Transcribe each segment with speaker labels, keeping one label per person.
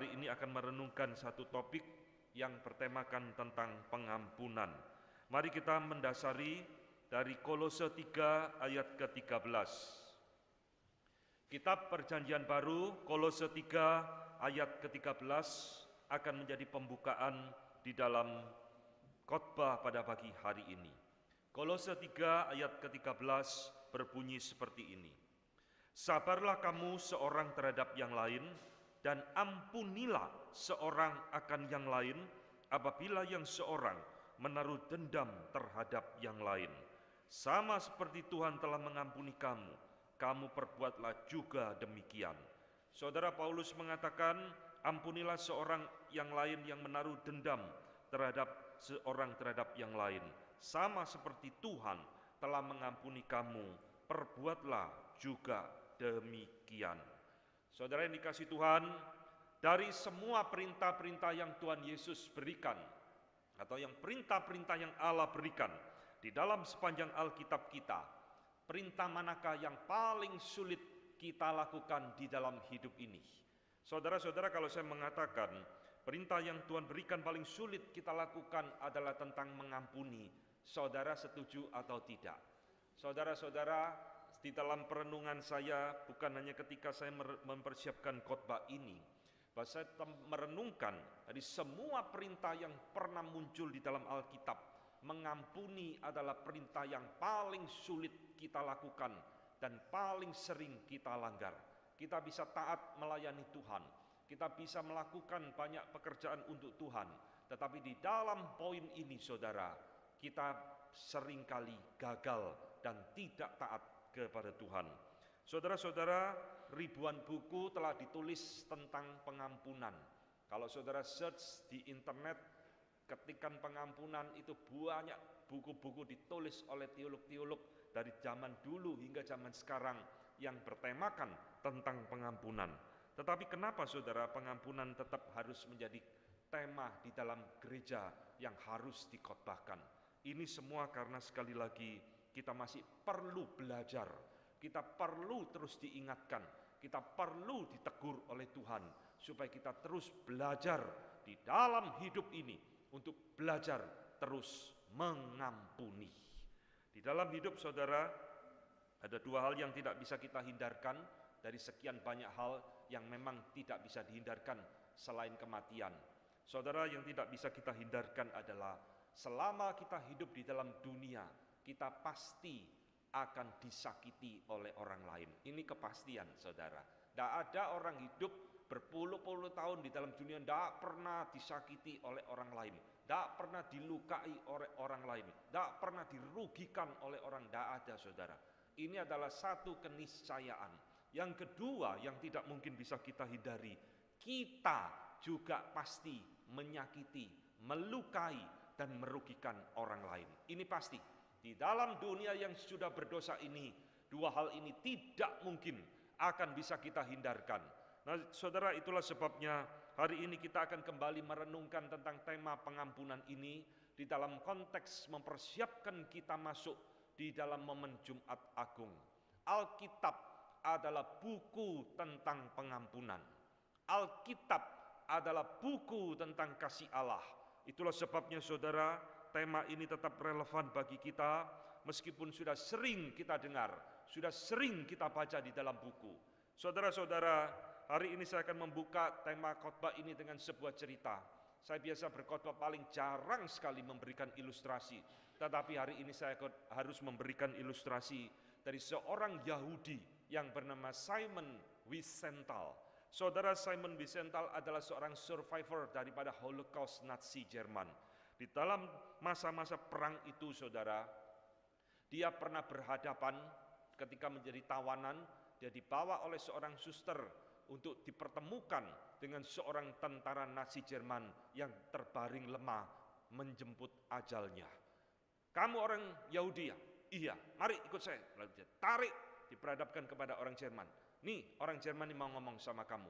Speaker 1: hari ini akan merenungkan satu topik yang bertemakan tentang pengampunan. Mari kita mendasari dari Kolose 3 ayat ke-13. Kitab Perjanjian Baru, Kolose 3 ayat ke-13 akan menjadi pembukaan di dalam khotbah pada pagi hari ini. Kolose 3 ayat ke-13 berbunyi seperti ini. Sabarlah kamu seorang terhadap yang lain, dan ampunilah seorang akan yang lain apabila yang seorang menaruh dendam terhadap yang lain. Sama seperti Tuhan telah mengampuni kamu, kamu perbuatlah juga demikian. Saudara Paulus mengatakan, ampunilah seorang yang lain yang menaruh dendam terhadap seorang terhadap yang lain. Sama seperti Tuhan telah mengampuni kamu, perbuatlah juga demikian. Saudara yang dikasihi Tuhan, dari semua perintah-perintah yang Tuhan Yesus berikan, atau yang perintah-perintah yang Allah berikan di dalam sepanjang Alkitab kita, perintah manakah yang paling sulit kita lakukan di dalam hidup ini? Saudara-saudara, kalau saya mengatakan perintah yang Tuhan berikan paling sulit kita lakukan adalah tentang mengampuni, saudara setuju atau tidak? Saudara-saudara, di dalam perenungan saya, bukan hanya ketika saya mempersiapkan khotbah ini, bahwa saya merenungkan dari semua perintah yang pernah muncul di dalam Alkitab, mengampuni adalah perintah yang paling sulit kita lakukan dan paling sering kita langgar. Kita bisa taat melayani Tuhan, kita bisa melakukan banyak pekerjaan untuk Tuhan, tetapi di dalam poin ini, saudara, kita seringkali gagal dan tidak taat kepada Tuhan. Saudara-saudara, ribuan buku telah ditulis tentang pengampunan. Kalau saudara search di internet, ketikan pengampunan, itu banyak buku-buku ditulis oleh teolog-teolog dari zaman dulu hingga zaman sekarang yang bertemakan tentang pengampunan. Tetapi kenapa saudara pengampunan tetap harus menjadi tema di dalam gereja yang harus dikhotbahkan? Ini semua karena sekali lagi kita masih perlu belajar, kita perlu terus diingatkan, kita perlu ditegur oleh Tuhan, supaya kita terus belajar di dalam hidup ini untuk belajar terus mengampuni. Di dalam hidup saudara, ada dua hal yang tidak bisa kita hindarkan dari sekian banyak hal yang memang tidak bisa dihindarkan selain kematian. Saudara, yang tidak bisa kita hindarkan adalah selama kita hidup di dalam dunia, kita pasti akan disakiti oleh orang lain. Ini kepastian, saudara. Tidak ada orang hidup berpuluh-puluh tahun di dalam dunia tidak pernah disakiti oleh orang lain, tidak pernah dilukai oleh orang lain, tidak pernah dirugikan oleh orang. Tidak ada, saudara. Ini adalah satu keniscayaan. Yang kedua yang tidak mungkin bisa kita hindari, kita juga pasti menyakiti, melukai, dan merugikan orang lain. Ini pasti. Di dalam dunia yang sudah berdosa ini, dua hal ini tidak mungkin akan bisa kita hindarkan. Nah, saudara, itulah sebabnya hari ini kita akan kembali merenungkan tentang tema pengampunan ini di dalam konteks mempersiapkan kita masuk di dalam momen Jumat Agung. Alkitab adalah buku tentang pengampunan. Alkitab adalah buku tentang kasih Allah. Itulah sebabnya saudara, tema ini tetap relevan bagi kita, meskipun sudah sering kita dengar, sudah sering kita baca di dalam buku. Saudara-saudara, hari ini saya akan membuka tema khotbah ini dengan sebuah cerita. Saya biasa berkhotbah paling jarang sekali memberikan ilustrasi, tetapi hari ini saya harus memberikan ilustrasi dari seorang Yahudi yang bernama Simon Wiesenthal. Saudara, Simon Wiesenthal adalah seorang survivor daripada Holocaust Nazi Jerman. Di dalam masa-masa perang itu, saudara, dia pernah berhadapan ketika menjadi tawanan. Dia dibawa oleh seorang suster untuk dipertemukan dengan seorang tentara Nazi Jerman yang terbaring lemah menjemput ajalnya. Kamu orang Yahudi ya? Iya, mari ikut saya. Lalu dia tarik, diperhadapkan kepada orang Jerman. Nih, orang Jerman ini mau ngomong sama kamu.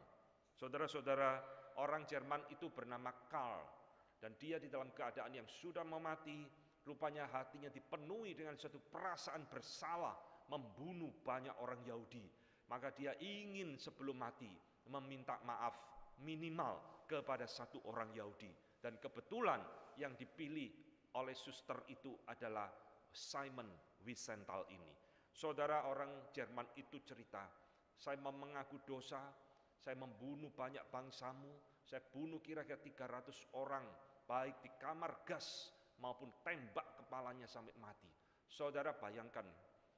Speaker 1: Saudara-saudara, orang Jerman itu bernama Karl. Dan dia di dalam keadaan yang sudah mau mati, rupanya hatinya dipenuhi dengan suatu perasaan bersalah membunuh banyak orang Yahudi. Maka dia ingin sebelum mati meminta maaf, minimal kepada satu orang Yahudi. Dan kebetulan yang dipilih oleh suster itu adalah Simon Wiesenthal ini. Saudara, orang Jerman itu cerita, saya mengaku dosa, saya membunuh banyak bangsamu, saya bunuh kira-kira 300 orang, baik di kamar gas maupun tembak kepalanya sampai mati. Saudara bayangkan,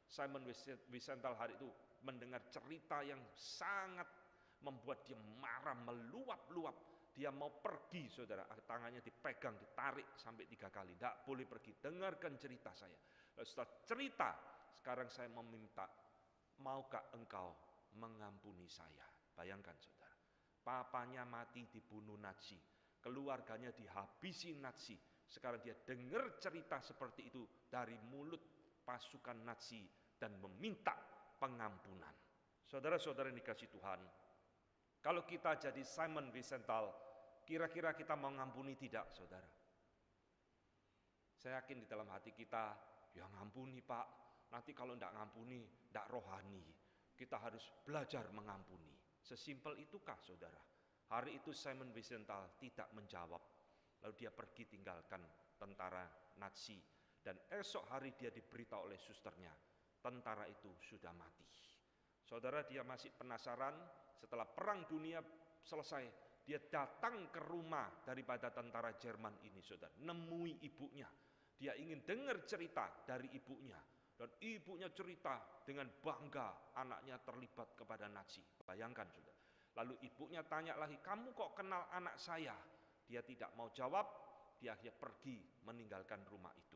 Speaker 1: Simon Wiesenthal hari itu mendengar cerita yang sangat membuat dia marah, meluap-luap. Dia mau pergi, saudara, tangannya dipegang, ditarik sampai 3 kali. Tidak boleh pergi, dengarkan cerita saya. Lalu setelah cerita, sekarang saya meminta, maukah engkau mengampuni saya? Bayangkan, saudara, papanya mati dibunuh Nazi, keluarganya dihabisi Nazi. Sekarang dia dengar cerita seperti itu dari mulut pasukan Nazi dan meminta pengampunan. Saudara-saudara yang dikasihi Tuhan, kalau kita jadi Simon Wiesenthal, kira-kira kita mau ngampuni tidak, saudara? Saya yakin di dalam hati kita, ya ngampuni Pak, nanti kalau tidak ngampuni, tidak rohani. Kita harus belajar mengampuni. Sesimpel itukah, saudara? Hari itu Simon Wiesenthal tidak menjawab. Lalu dia pergi tinggalkan tentara Nazi. Dan esok hari dia diberitahu oleh susternya, tentara itu sudah mati. Saudara, dia masih penasaran. Setelah perang dunia selesai, dia datang ke rumah daripada tentara Jerman ini, saudara. Nemui ibunya. Dia ingin dengar cerita dari ibunya. Dan ibunya cerita dengan bangga anaknya terlibat kepada Nazi. Bayangkan, saudara. Lalu ibunya tanya lagi, kamu kok kenal anak saya? Dia tidak mau jawab, dia akhirnya pergi meninggalkan rumah itu.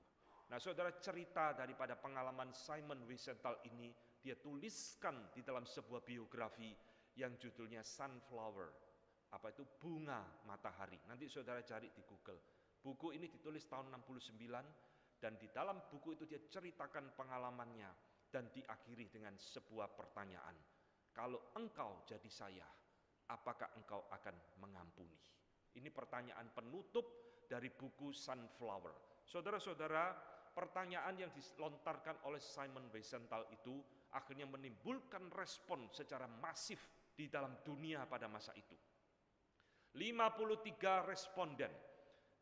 Speaker 1: Nah, saudara, cerita daripada pengalaman Simon Wiesenthal ini, dia tuliskan di dalam sebuah biografi yang judulnya Sunflower. Apa itu? Bunga matahari. Nanti saudara cari di Google. Buku ini ditulis tahun 69, dan di dalam buku itu dia ceritakan pengalamannya, dan diakhiri dengan sebuah pertanyaan. Kalau engkau jadi saya, apakah engkau akan mengampuni? Ini pertanyaan penutup dari buku Sunflower. Saudara-saudara, pertanyaan yang dilontarkan oleh Simon Wiesenthal itu akhirnya menimbulkan respon secara masif di dalam dunia pada masa itu. 53 responden,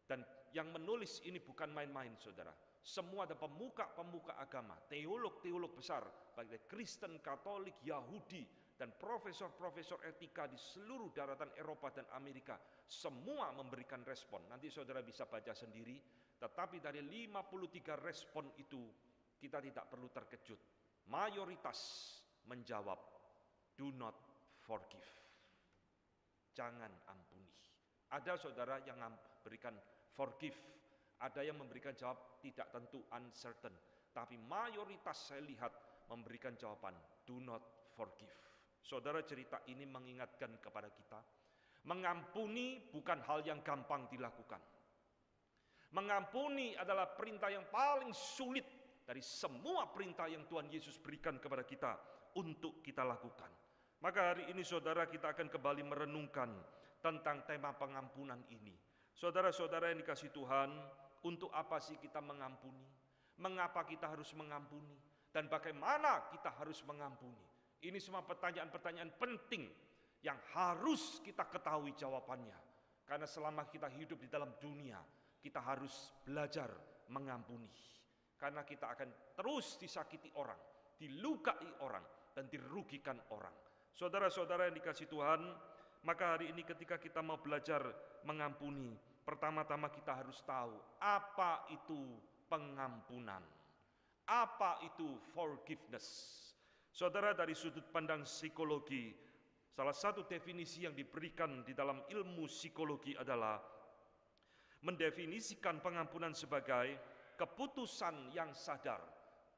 Speaker 1: dan yang menulis ini bukan main-main, saudara. Semua ada pemuka-pemuka agama, teolog-teolog besar, baik dari Kristen, Katolik, Yahudi, dan profesor-profesor etika di seluruh daratan Eropa dan Amerika. Semua memberikan respon. Nanti saudara bisa baca sendiri. Tetapi dari 53 respon itu, kita tidak perlu terkejut. Mayoritas menjawab, do not forgive. Jangan ampuni. Ada saudara yang memberikan forgive, ada yang memberikan jawab tidak tentu, uncertain. Tapi mayoritas saya lihat memberikan jawaban, do not forgive. Saudara, cerita ini mengingatkan kepada kita, mengampuni bukan hal yang gampang dilakukan. Mengampuni adalah perintah yang paling sulit dari semua perintah yang Tuhan Yesus berikan kepada kita untuk kita lakukan. Maka hari ini saudara, kita akan kembali merenungkan tentang tema pengampunan ini. Saudara-saudara yang dikasihi Tuhan, untuk apa sih kita mengampuni? Mengapa kita harus mengampuni? Dan bagaimana kita harus mengampuni? Ini semua pertanyaan-pertanyaan penting yang harus kita ketahui jawabannya. Karena selama kita hidup di dalam dunia, kita harus belajar mengampuni. Karena kita akan terus disakiti orang, dilukai orang, dan dirugikan orang. Saudara-saudara yang dikasihi Tuhan, maka hari ini ketika kita mau belajar mengampuni, pertama-tama kita harus tahu apa itu pengampunan. Apa itu forgiveness? Saudara, dari sudut pandang psikologi, salah satu definisi yang diberikan di dalam ilmu psikologi adalah mendefinisikan pengampunan sebagai keputusan yang sadar,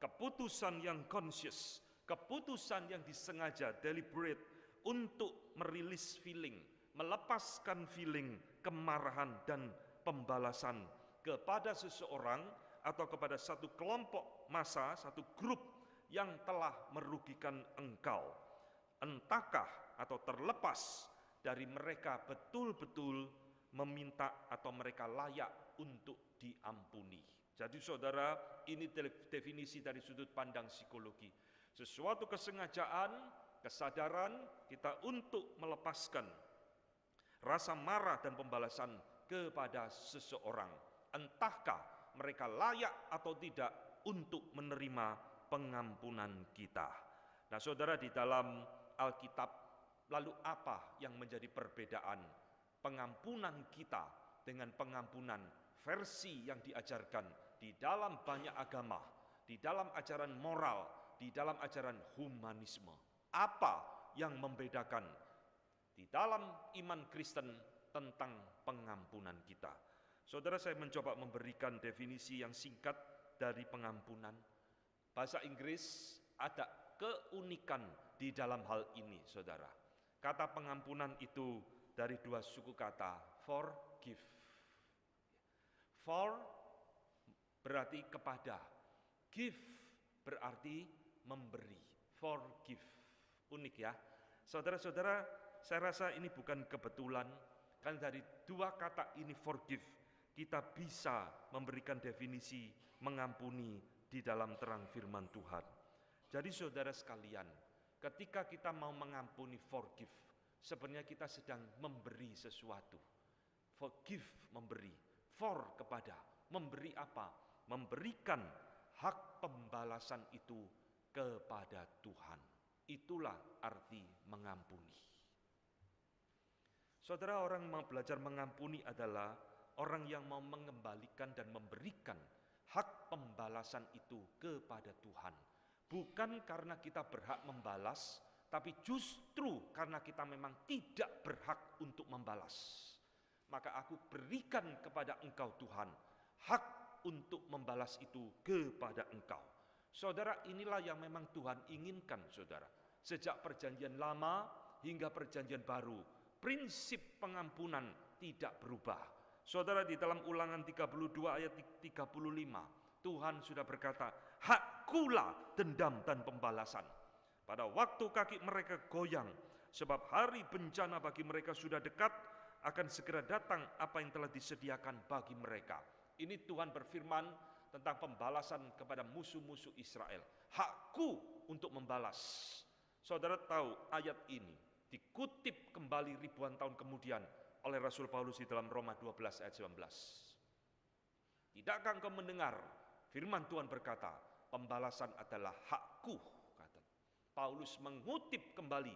Speaker 1: keputusan yang conscious, keputusan yang disengaja, deliberate, untuk merilis feeling, melepaskan feeling kemarahan dan pembalasan kepada seseorang atau kepada satu kelompok massa, satu grup yang telah merugikan engkau. Entahkah atau terlepas dari mereka betul-betul meminta atau mereka layak untuk diampuni. Jadi saudara, ini definisi dari sudut pandang psikologi. Sesuatu kesengajaan, kesadaran kita untuk melepaskan rasa marah dan pembalasan kepada seseorang. Entahkah mereka layak atau tidak untuk menerima pengampunan kita. Nah saudara, di dalam Alkitab, lalu apa yang menjadi perbedaan pengampunan kita dengan pengampunan versi yang diajarkan di dalam banyak agama, di dalam ajaran moral, di dalam ajaran humanisme? Apa yang membedakan di dalam iman Kristen tentang pengampunan kita? Saudara, saya mencoba memberikan definisi yang singkat dari pengampunan. Bahasa Inggris ada keunikan di dalam hal ini, saudara. Kata pengampunan itu dari dua suku kata, forgive. For berarti kepada, give berarti memberi, forgive. Unik ya. Saudara-saudara, saya rasa ini bukan kebetulan, kan dari dua kata ini forgive, kita bisa memberikan definisi mengampuni di dalam terang firman Tuhan. Jadi saudara sekalian, ketika kita mau mengampuni, forgive, sebenarnya kita sedang memberi sesuatu. Forgive, memberi. For, kepada. Memberi apa? Memberikan hak pembalasan itu kepada Tuhan. Itulah arti mengampuni. Saudara, orang mau belajar mengampuni adalah orang yang mau mengembalikan dan memberikan hak pembalasan itu kepada Tuhan. Bukan karena kita berhak membalas, tapi justru karena kita memang tidak berhak untuk membalas. Maka aku berikan kepada engkau Tuhan, hak untuk membalas itu kepada engkau. Saudara, inilah yang memang Tuhan inginkan, saudara. Sejak perjanjian lama hingga perjanjian baru, prinsip pengampunan tidak berubah. Saudara, di dalam Ulangan 32 ayat 35, Tuhan sudah berkata, hakkulah dendam dan pembalasan. Pada waktu kaki mereka goyang, sebab hari bencana bagi mereka sudah dekat, akan segera datang apa yang telah disediakan bagi mereka. Ini Tuhan berfirman tentang pembalasan kepada musuh-musuh Israel. Hakku untuk membalas. Saudara tahu ayat ini dikutip kembali ribuan tahun kemudian oleh Rasul Paulus di dalam Roma 12 ayat 19. Tidakkah engkau mendengar firman Tuhan berkata, pembalasan adalah hakku, kata Paulus mengutip kembali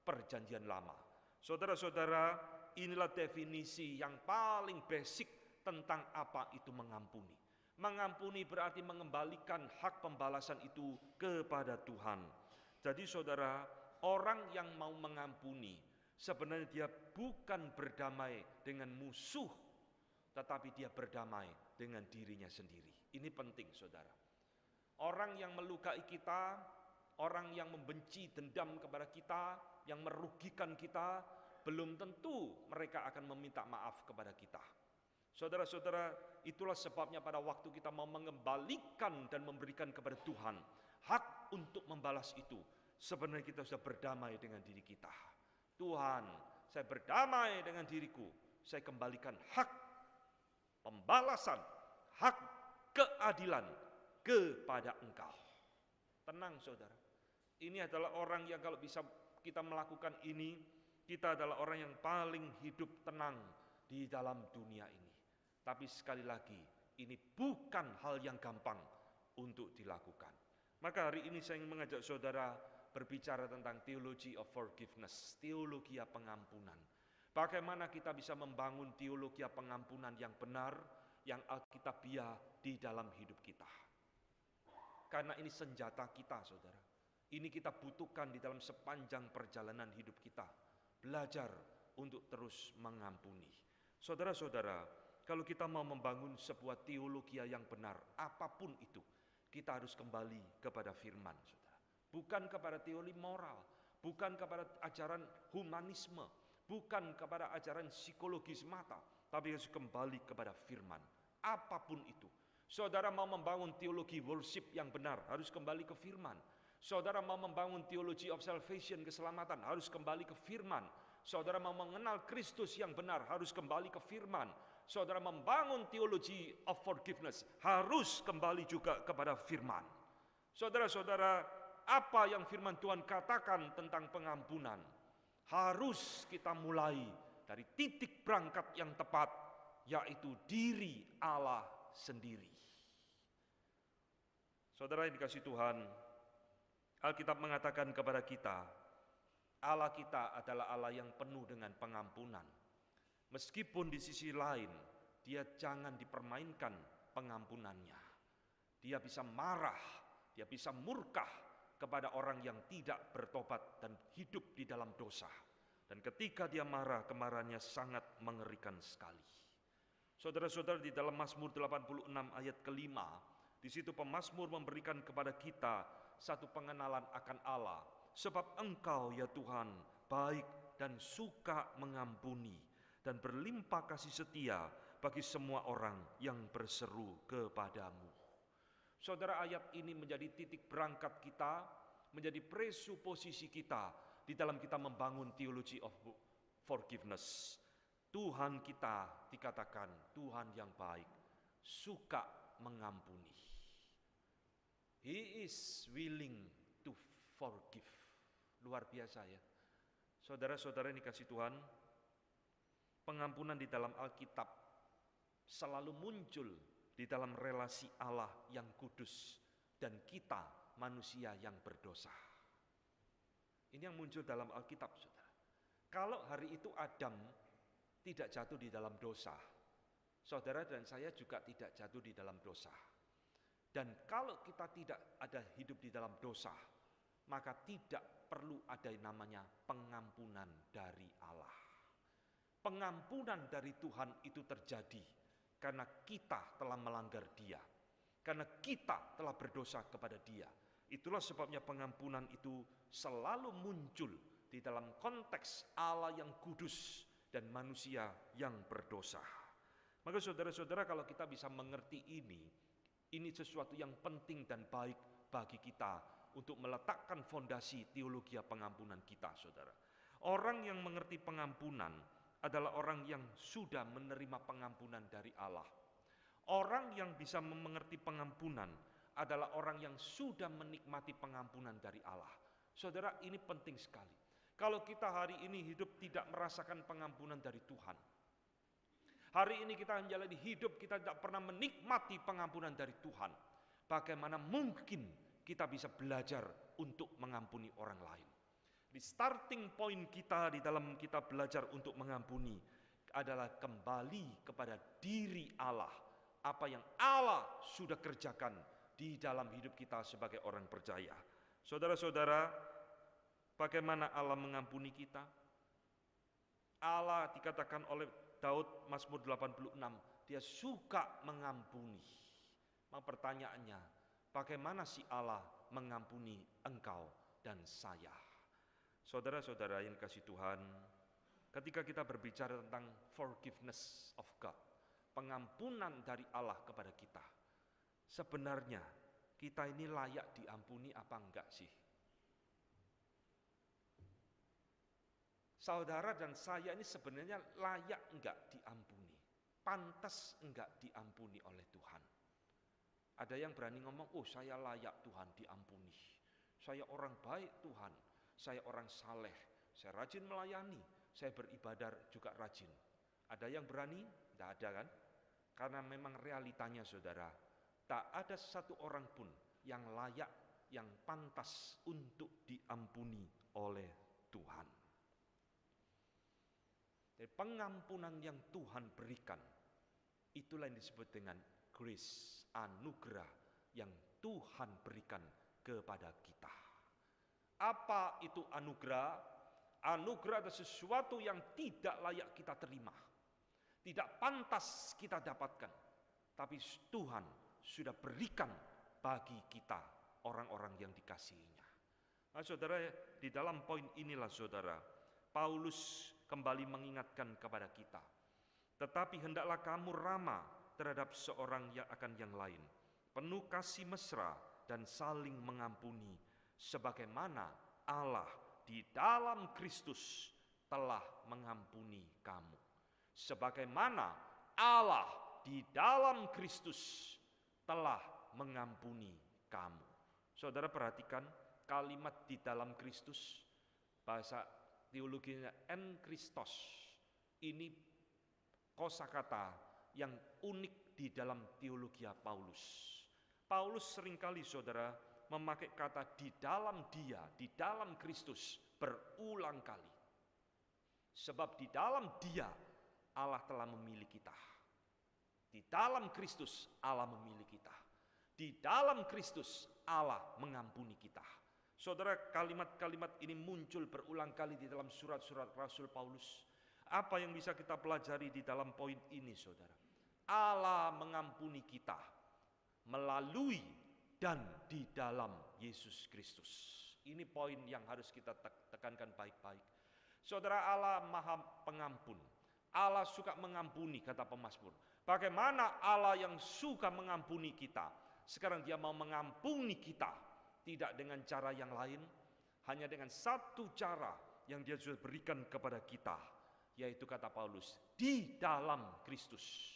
Speaker 1: perjanjian lama. Saudara-saudara, inilah definisi yang paling basic tentang apa itu mengampuni. Mengampuni berarti mengembalikan hak pembalasan itu kepada Tuhan. Jadi saudara, orang yang mau mengampuni, sebenarnya dia bukan berdamai dengan musuh, tetapi dia berdamai dengan dirinya sendiri. Ini penting, saudara. Orang yang melukai kita, orang yang membenci, dendam kepada kita, yang merugikan kita, belum tentu mereka akan meminta maaf kepada kita. Saudara-saudara, itulah sebabnya pada waktu kita mau mengembalikan dan memberikan kepada Tuhan hak untuk membalas itu, sebenarnya kita sudah berdamai dengan diri kita. Tuhan, saya berdamai dengan diriku, saya kembalikan hak pembalasan, hak keadilan kepada engkau. Tenang saudara, ini adalah orang yang kalau bisa kita melakukan ini, kita adalah orang yang paling hidup tenang di dalam dunia ini. Tapi sekali lagi, ini bukan hal yang gampang untuk dilakukan. Maka hari ini saya ingin mengajak saudara berbicara tentang theology of forgiveness, teologi pengampunan. Bagaimana kita bisa membangun teologi pengampunan yang benar, yang alkitabiah di dalam hidup kita. Karena ini senjata kita, saudara. Ini kita butuhkan di dalam sepanjang perjalanan hidup kita. Belajar untuk terus mengampuni. Saudara-saudara, kalau kita mau membangun sebuah teologi yang benar, apapun itu, kita harus kembali kepada firman, saudara. Bukan kepada teori moral, bukan kepada ajaran humanisme, bukan kepada ajaran psikologi semata, tapi harus kembali kepada firman. Apapun itu. Saudara mau membangun teologi worship yang benar, harus kembali ke firman. Saudara mau membangun teologi of salvation, keselamatan, harus kembali ke firman. Saudara mau mengenal Kristus yang benar, harus kembali ke firman. Saudara membangun teologi of forgiveness, harus kembali juga kepada firman. Saudara-saudara, apa yang firman Tuhan katakan tentang pengampunan, harus kita mulai dari titik berangkat yang tepat, yaitu diri Allah sendiri. Saudara yang dikasihi Tuhan, Alkitab mengatakan kepada kita, Allah kita adalah Allah yang penuh dengan pengampunan. Meskipun di sisi lain, Dia jangan dipermainkan pengampunannya. Dia bisa marah, Dia bisa murka kepada orang yang tidak bertobat dan hidup di dalam dosa. Dan ketika Dia marah, kemarahannya sangat mengerikan sekali. Saudara-saudara, di dalam Mazmur 86 ayat ke-5, di situ pemazmur memberikan kepada kita satu pengenalan akan Allah. Sebab Engkau ya Tuhan baik dan suka mengampuni dan berlimpah kasih setia bagi semua orang yang berseru kepadamu. Saudara, ayat ini menjadi titik berangkat kita, menjadi presuposisi kita di dalam kita membangun theology of forgiveness. Tuhan kita dikatakan Tuhan yang baik, suka mengampuni. He is willing to forgive. Luar biasa ya. Saudara-saudara yang dikasihi Tuhan, pengampunan di dalam Alkitab selalu muncul di dalam relasi Allah yang kudus dan kita manusia yang berdosa. Ini yang muncul dalam Alkitab, saudara. Kalau hari itu Adam tidak jatuh di dalam dosa, saudara dan saya juga tidak jatuh di dalam dosa. Dan kalau kita tidak ada hidup di dalam dosa, maka tidak perlu ada yang namanya pengampunan dari Allah. Pengampunan dari Tuhan itu terjadi karena kita telah melanggar Dia, karena kita telah berdosa kepada Dia. Itulah sebabnya pengampunan itu selalu muncul di dalam konteks Allah yang kudus dan manusia yang berdosa. Maka saudara-saudara, kalau kita bisa mengerti ini sesuatu yang penting dan baik bagi kita untuk meletakkan fondasi teologi pengampunan kita, saudara. Orang yang mengerti pengampunan adalah orang yang sudah menerima pengampunan dari Allah. Orang yang bisa mengerti pengampunan adalah orang yang sudah menikmati pengampunan dari Allah. Saudara, ini penting sekali. Kalau kita hari ini hidup tidak merasakan pengampunan dari Tuhan, hari ini kita menjalani hidup kita tidak pernah menikmati pengampunan dari Tuhan, bagaimana mungkin kita bisa belajar untuk mengampuni orang lain? Di starting point kita di dalam kita belajar untuk mengampuni adalah kembali kepada diri Allah, apa yang Allah sudah kerjakan di dalam hidup kita sebagai orang percaya. Saudara-saudara, bagaimana Allah mengampuni kita? Allah dikatakan oleh Daud Mazmur 86, Dia suka mengampuni. Maka pertanyaannya, bagaimana si Allah mengampuni engkau dan saya? Saudara-saudara yang dikasihi Tuhan, ketika kita berbicara tentang forgiveness of God, pengampunan dari Allah kepada kita, sebenarnya kita ini layak diampuni apa enggak sih? Saudara dan saya ini sebenarnya layak enggak diampuni? Pantas enggak diampuni oleh Tuhan? Ada yang berani ngomong, oh saya layak Tuhan diampuni. Saya orang baik Tuhan, saya orang saleh, saya rajin melayani, saya beribadah juga rajin. Ada yang berani? Tidak ada kan? Karena memang realitanya saudara, tak ada satu orang pun yang layak, yang pantas untuk diampuni oleh Tuhan. Jadi pengampunan yang Tuhan berikan, itulah yang disebut dengan grace, anugerah yang Tuhan berikan kepada kita. Apa itu anugerah? Anugerah adalah sesuatu yang tidak layak kita terima, tidak pantas kita dapatkan, tapi Tuhan sudah berikan bagi kita, orang-orang yang dikasihinya. Nah, saudara, di dalam poin inilah saudara, Paulus kembali mengingatkan kepada kita, tetapi hendaklah kamu ramah terhadap seorang yang akan yang lain, penuh kasih mesra dan saling mengampuni, sebagaimana Allah di dalam Kristus telah mengampuni kamu. Sebagaimana Allah di dalam Kristus telah mengampuni kamu. Saudara perhatikan kalimat di dalam Kristus, bahasa teologinya en Christos. Ini kosakata yang unik di dalam teologi Paulus. Paulus seringkali saudara memakai kata di dalam Dia, di dalam Kristus berulang kali. Sebab di dalam Dia Allah telah memilih kita. Di dalam Kristus Allah memilih kita. Di dalam Kristus Allah mengampuni kita. Saudara, kalimat-kalimat ini muncul berulang kali di dalam surat-surat Rasul Paulus. Apa yang bisa kita pelajari di dalam poin ini, saudara? Allah mengampuni kita melalui dan di dalam Yesus Kristus. Ini poin yang harus kita tekankan baik-baik. Saudara, Allah Maha Pengampun. Allah suka mengampuni, kata pemazmur. Bagaimana Allah yang suka mengampuni kita, sekarang Dia mau mengampuni kita, tidak dengan cara yang lain, hanya dengan satu cara yang Dia sudah berikan kepada kita, yaitu kata Paulus, di dalam Kristus.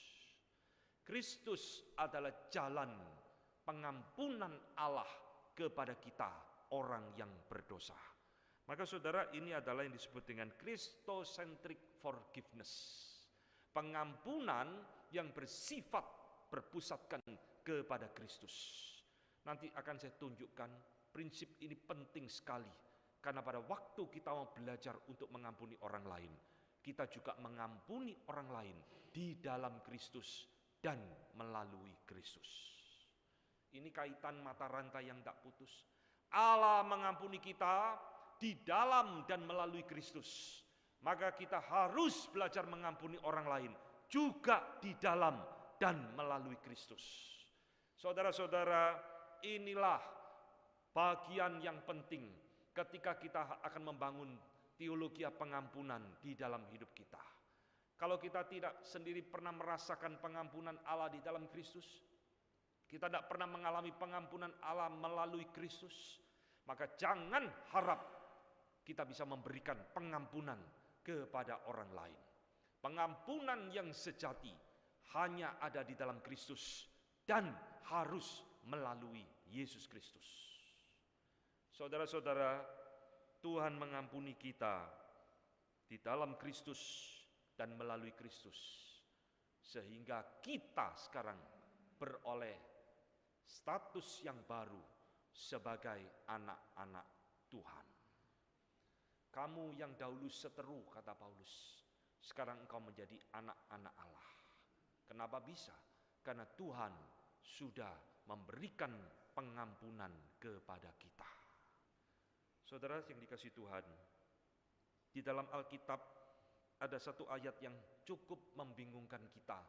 Speaker 1: Kristus adalah jalan pengampunan Allah kepada kita, orang yang berdosa. Maka saudara, ini adalah yang disebut dengan Christocentric forgiveness. Pengampunan yang bersifat berpusatkan kepada Kristus. Nanti akan saya tunjukkan prinsip ini penting sekali. Karena pada waktu kita mau belajar untuk mengampuni orang lain, kita juga mengampuni orang lain di dalam Kristus dan melalui Kristus. Ini kaitan mata rantai yang tak putus. Allah mengampuni kita di dalam dan melalui Kristus. Maka kita harus belajar mengampuni orang lain juga di dalam dan melalui Kristus. Saudara-saudara, inilah bagian yang penting ketika kita akan membangun teologi pengampunan di dalam hidup kita. Kalau kita tidak sendiri pernah merasakan pengampunan Allah di dalam Kristus, kita tidak pernah mengalami pengampunan Allah melalui Kristus, maka jangan harap kita bisa memberikan pengampunan kepada orang lain. Pengampunan yang sejati hanya ada di dalam Kristus dan harus melalui Yesus Kristus. Saudara-saudara, Tuhan mengampuni kita di dalam Kristus dan melalui Kristus, sehingga kita sekarang beroleh status yang baru sebagai anak-anak Tuhan. Kamu yang dahulu seteru, kata Paulus, sekarang engkau menjadi anak-anak Allah. Kenapa bisa? Karena Tuhan sudah memberikan pengampunan kepada kita. Saudara yang dikasihi Tuhan, di dalam Alkitab ada satu ayat yang cukup membingungkan kita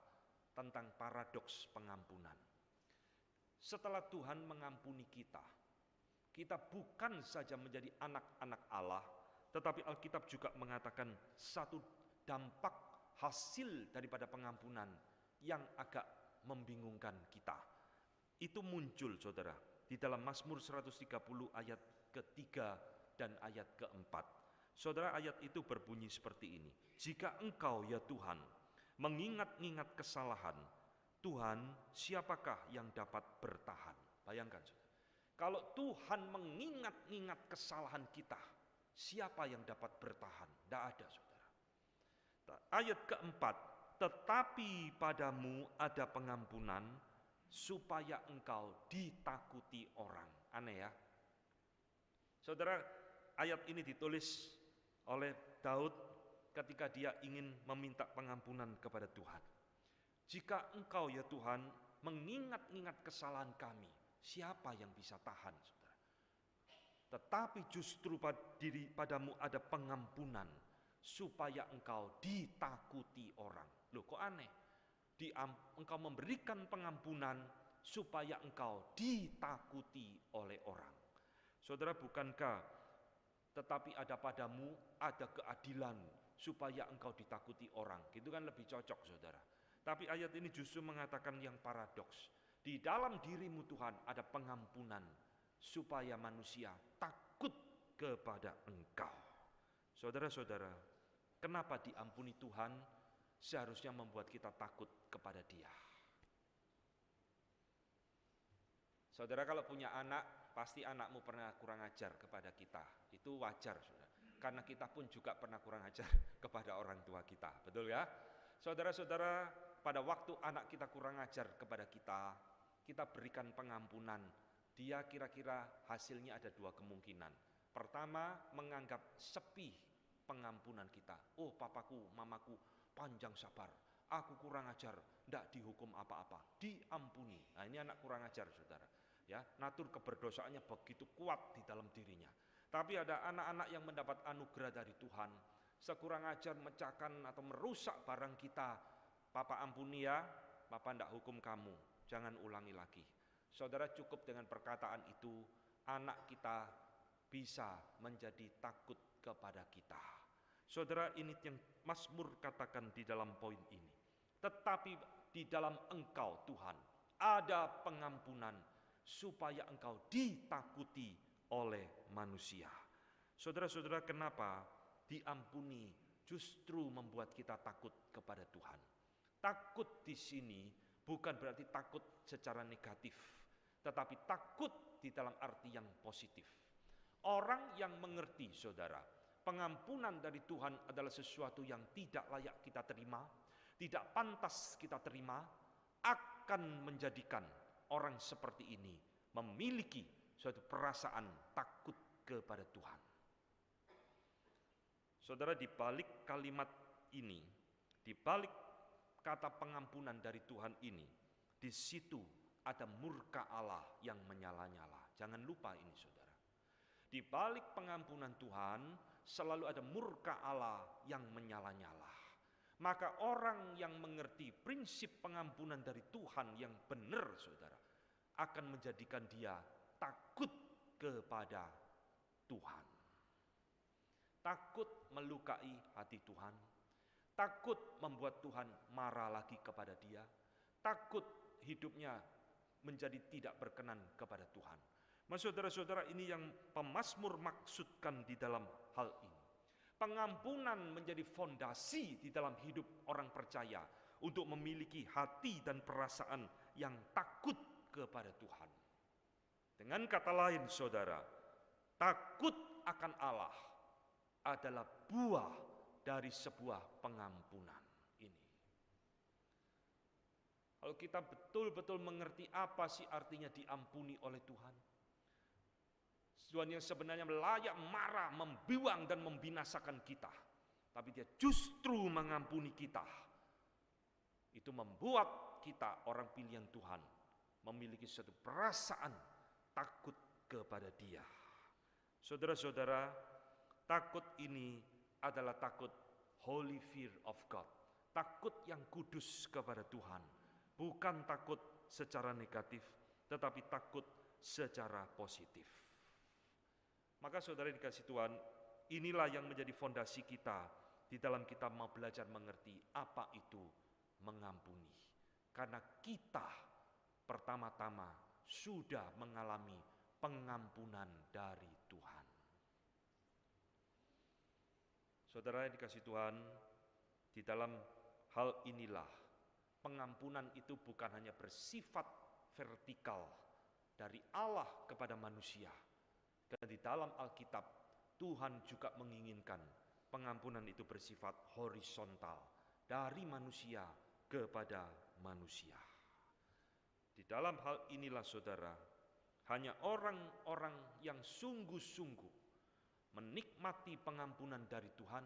Speaker 1: tentang paradoks pengampunan. Setelah Tuhan mengampuni kita, kita bukan saja menjadi anak-anak Allah, tetapi Alkitab juga mengatakan satu dampak hasil daripada pengampunan yang agak membingungkan kita. Itu muncul, saudara, di dalam Mazmur 130 ayat ketiga dan ayat keempat. Saudara, ayat itu berbunyi seperti ini. Jika engkau ya Tuhan mengingat-ingat kesalahan, Tuhan siapakah yang dapat bertahan? Bayangkan, saudara. Kalau Tuhan mengingat-ingat kesalahan kita, siapa yang dapat bertahan? Tidak ada, saudara. Ayat keempat, tetapi padamu ada pengampunan supaya engkau ditakuti orang. Aneh ya. Saudara, ayat ini ditulis oleh Daud ketika dia ingin meminta pengampunan kepada Tuhan. Jika engkau ya Tuhan mengingat-ingat kesalahan kami, siapa yang bisa tahan, saudara? Tetapi justru padamu ada pengampunan supaya engkau ditakuti orang. Loh, kok aneh? Engkau memberikan pengampunan supaya engkau ditakuti oleh orang. Saudara, bukankah tetapi ada padamu ada keadilan supaya engkau ditakuti orang? Itu kan lebih cocok, saudara. Tapi ayat ini justru mengatakan yang paradoks. Di dalam dirimu Tuhan ada pengampunan supaya manusia takut kepada engkau. Saudara-saudara, kenapa diampuni Tuhan seharusnya membuat kita takut kepada Dia? Saudara, kalau punya anak, pasti anakmu pernah kurang ajar kepada kita. Itu wajar, saudara. karena kita pun juga pernah kurang ajar kepada orang tua kita, betul ya? Saudara-saudara, pada waktu anak kita kurang ajar kepada kita berikan pengampunan. Dia kira-kira hasilnya ada dua kemungkinan. Pertama, menganggap sepi pengampunan kita. Oh, papaku, mamaku panjang sabar, aku kurang ajar, tidak dihukum apa-apa, diampuni. Nah, ini anak kurang ajar, saudara. Ya, natur keberdosaannya begitu kuat di dalam dirinya. Tapi ada anak-anak yang mendapat anugerah dari Tuhan, sekurang ajar mecahkan atau merusak barang kita, papa ampuni ya, papa tidak hukum kamu, jangan ulangi lagi. Saudara, cukup dengan perkataan itu, anak kita bisa menjadi takut kepada kita. Saudara, ini yang Mazmur katakan di dalam poin ini. Tetapi di dalam Engkau Tuhan ada pengampunan supaya Engkau ditakuti oleh manusia. Saudara-saudara, kenapa diampuni justru membuat kita takut kepada Tuhan? Takut di sini bukan berarti takut secara negatif, tetapi takut di dalam arti yang positif. Orang yang mengerti, saudara, pengampunan dari Tuhan adalah sesuatu yang tidak layak kita terima, tidak pantas kita terima, akan menjadikan orang seperti ini memiliki suatu perasaan takut kepada Tuhan. Saudara, di balik kalimat ini, di balik kata pengampunan dari Tuhan ini, di situ ada murka Allah yang menyala-nyala. Jangan lupa ini, saudara. Di balik pengampunan Tuhan selalu ada murka Allah yang menyala-nyala. Maka orang yang mengerti prinsip pengampunan dari Tuhan yang benar, saudara, akan menjadikan dia takut kepada Tuhan. Takut melukai hati Tuhan, takut membuat Tuhan marah lagi kepada dia, takut hidupnya menjadi tidak berkenan kepada Tuhan. Saudara-saudara, ini yang pemazmur maksudkan di dalam hal ini. Pengampunan menjadi fondasi di dalam hidup orang percaya untuk memiliki hati dan perasaan yang takut kepada Tuhan. Dengan kata lain, saudara, takut akan Allah adalah buah dari sebuah pengampunan ini. Kalau kita betul-betul mengerti apa sih artinya diampuni oleh Tuhan, Tuhan yang sebenarnya layak marah, membuang dan membinasakan kita, tapi dia justru mengampuni kita. Itu membuat kita, orang pilihan Tuhan, memiliki suatu perasaan takut kepada Dia. Saudara-saudara, takut ini adalah takut holy fear of God, takut yang kudus kepada Tuhan, bukan takut secara negatif, tetapi takut secara positif. Maka saudara dikasih Tuhan, inilah yang menjadi fondasi kita di dalam kita mau belajar mengerti apa itu mengampuni. Karena kita pertama-tama sudah mengalami pengampunan dari Tuhan. Saudara yang dikasih Tuhan, di dalam hal inilah pengampunan itu bukan hanya bersifat vertikal dari Allah kepada manusia. Dan di dalam Alkitab, Tuhan juga menginginkan pengampunan itu bersifat horizontal dari manusia kepada manusia. Di dalam hal inilah, saudara, hanya orang-orang yang sungguh-sungguh menikmati pengampunan dari Tuhan,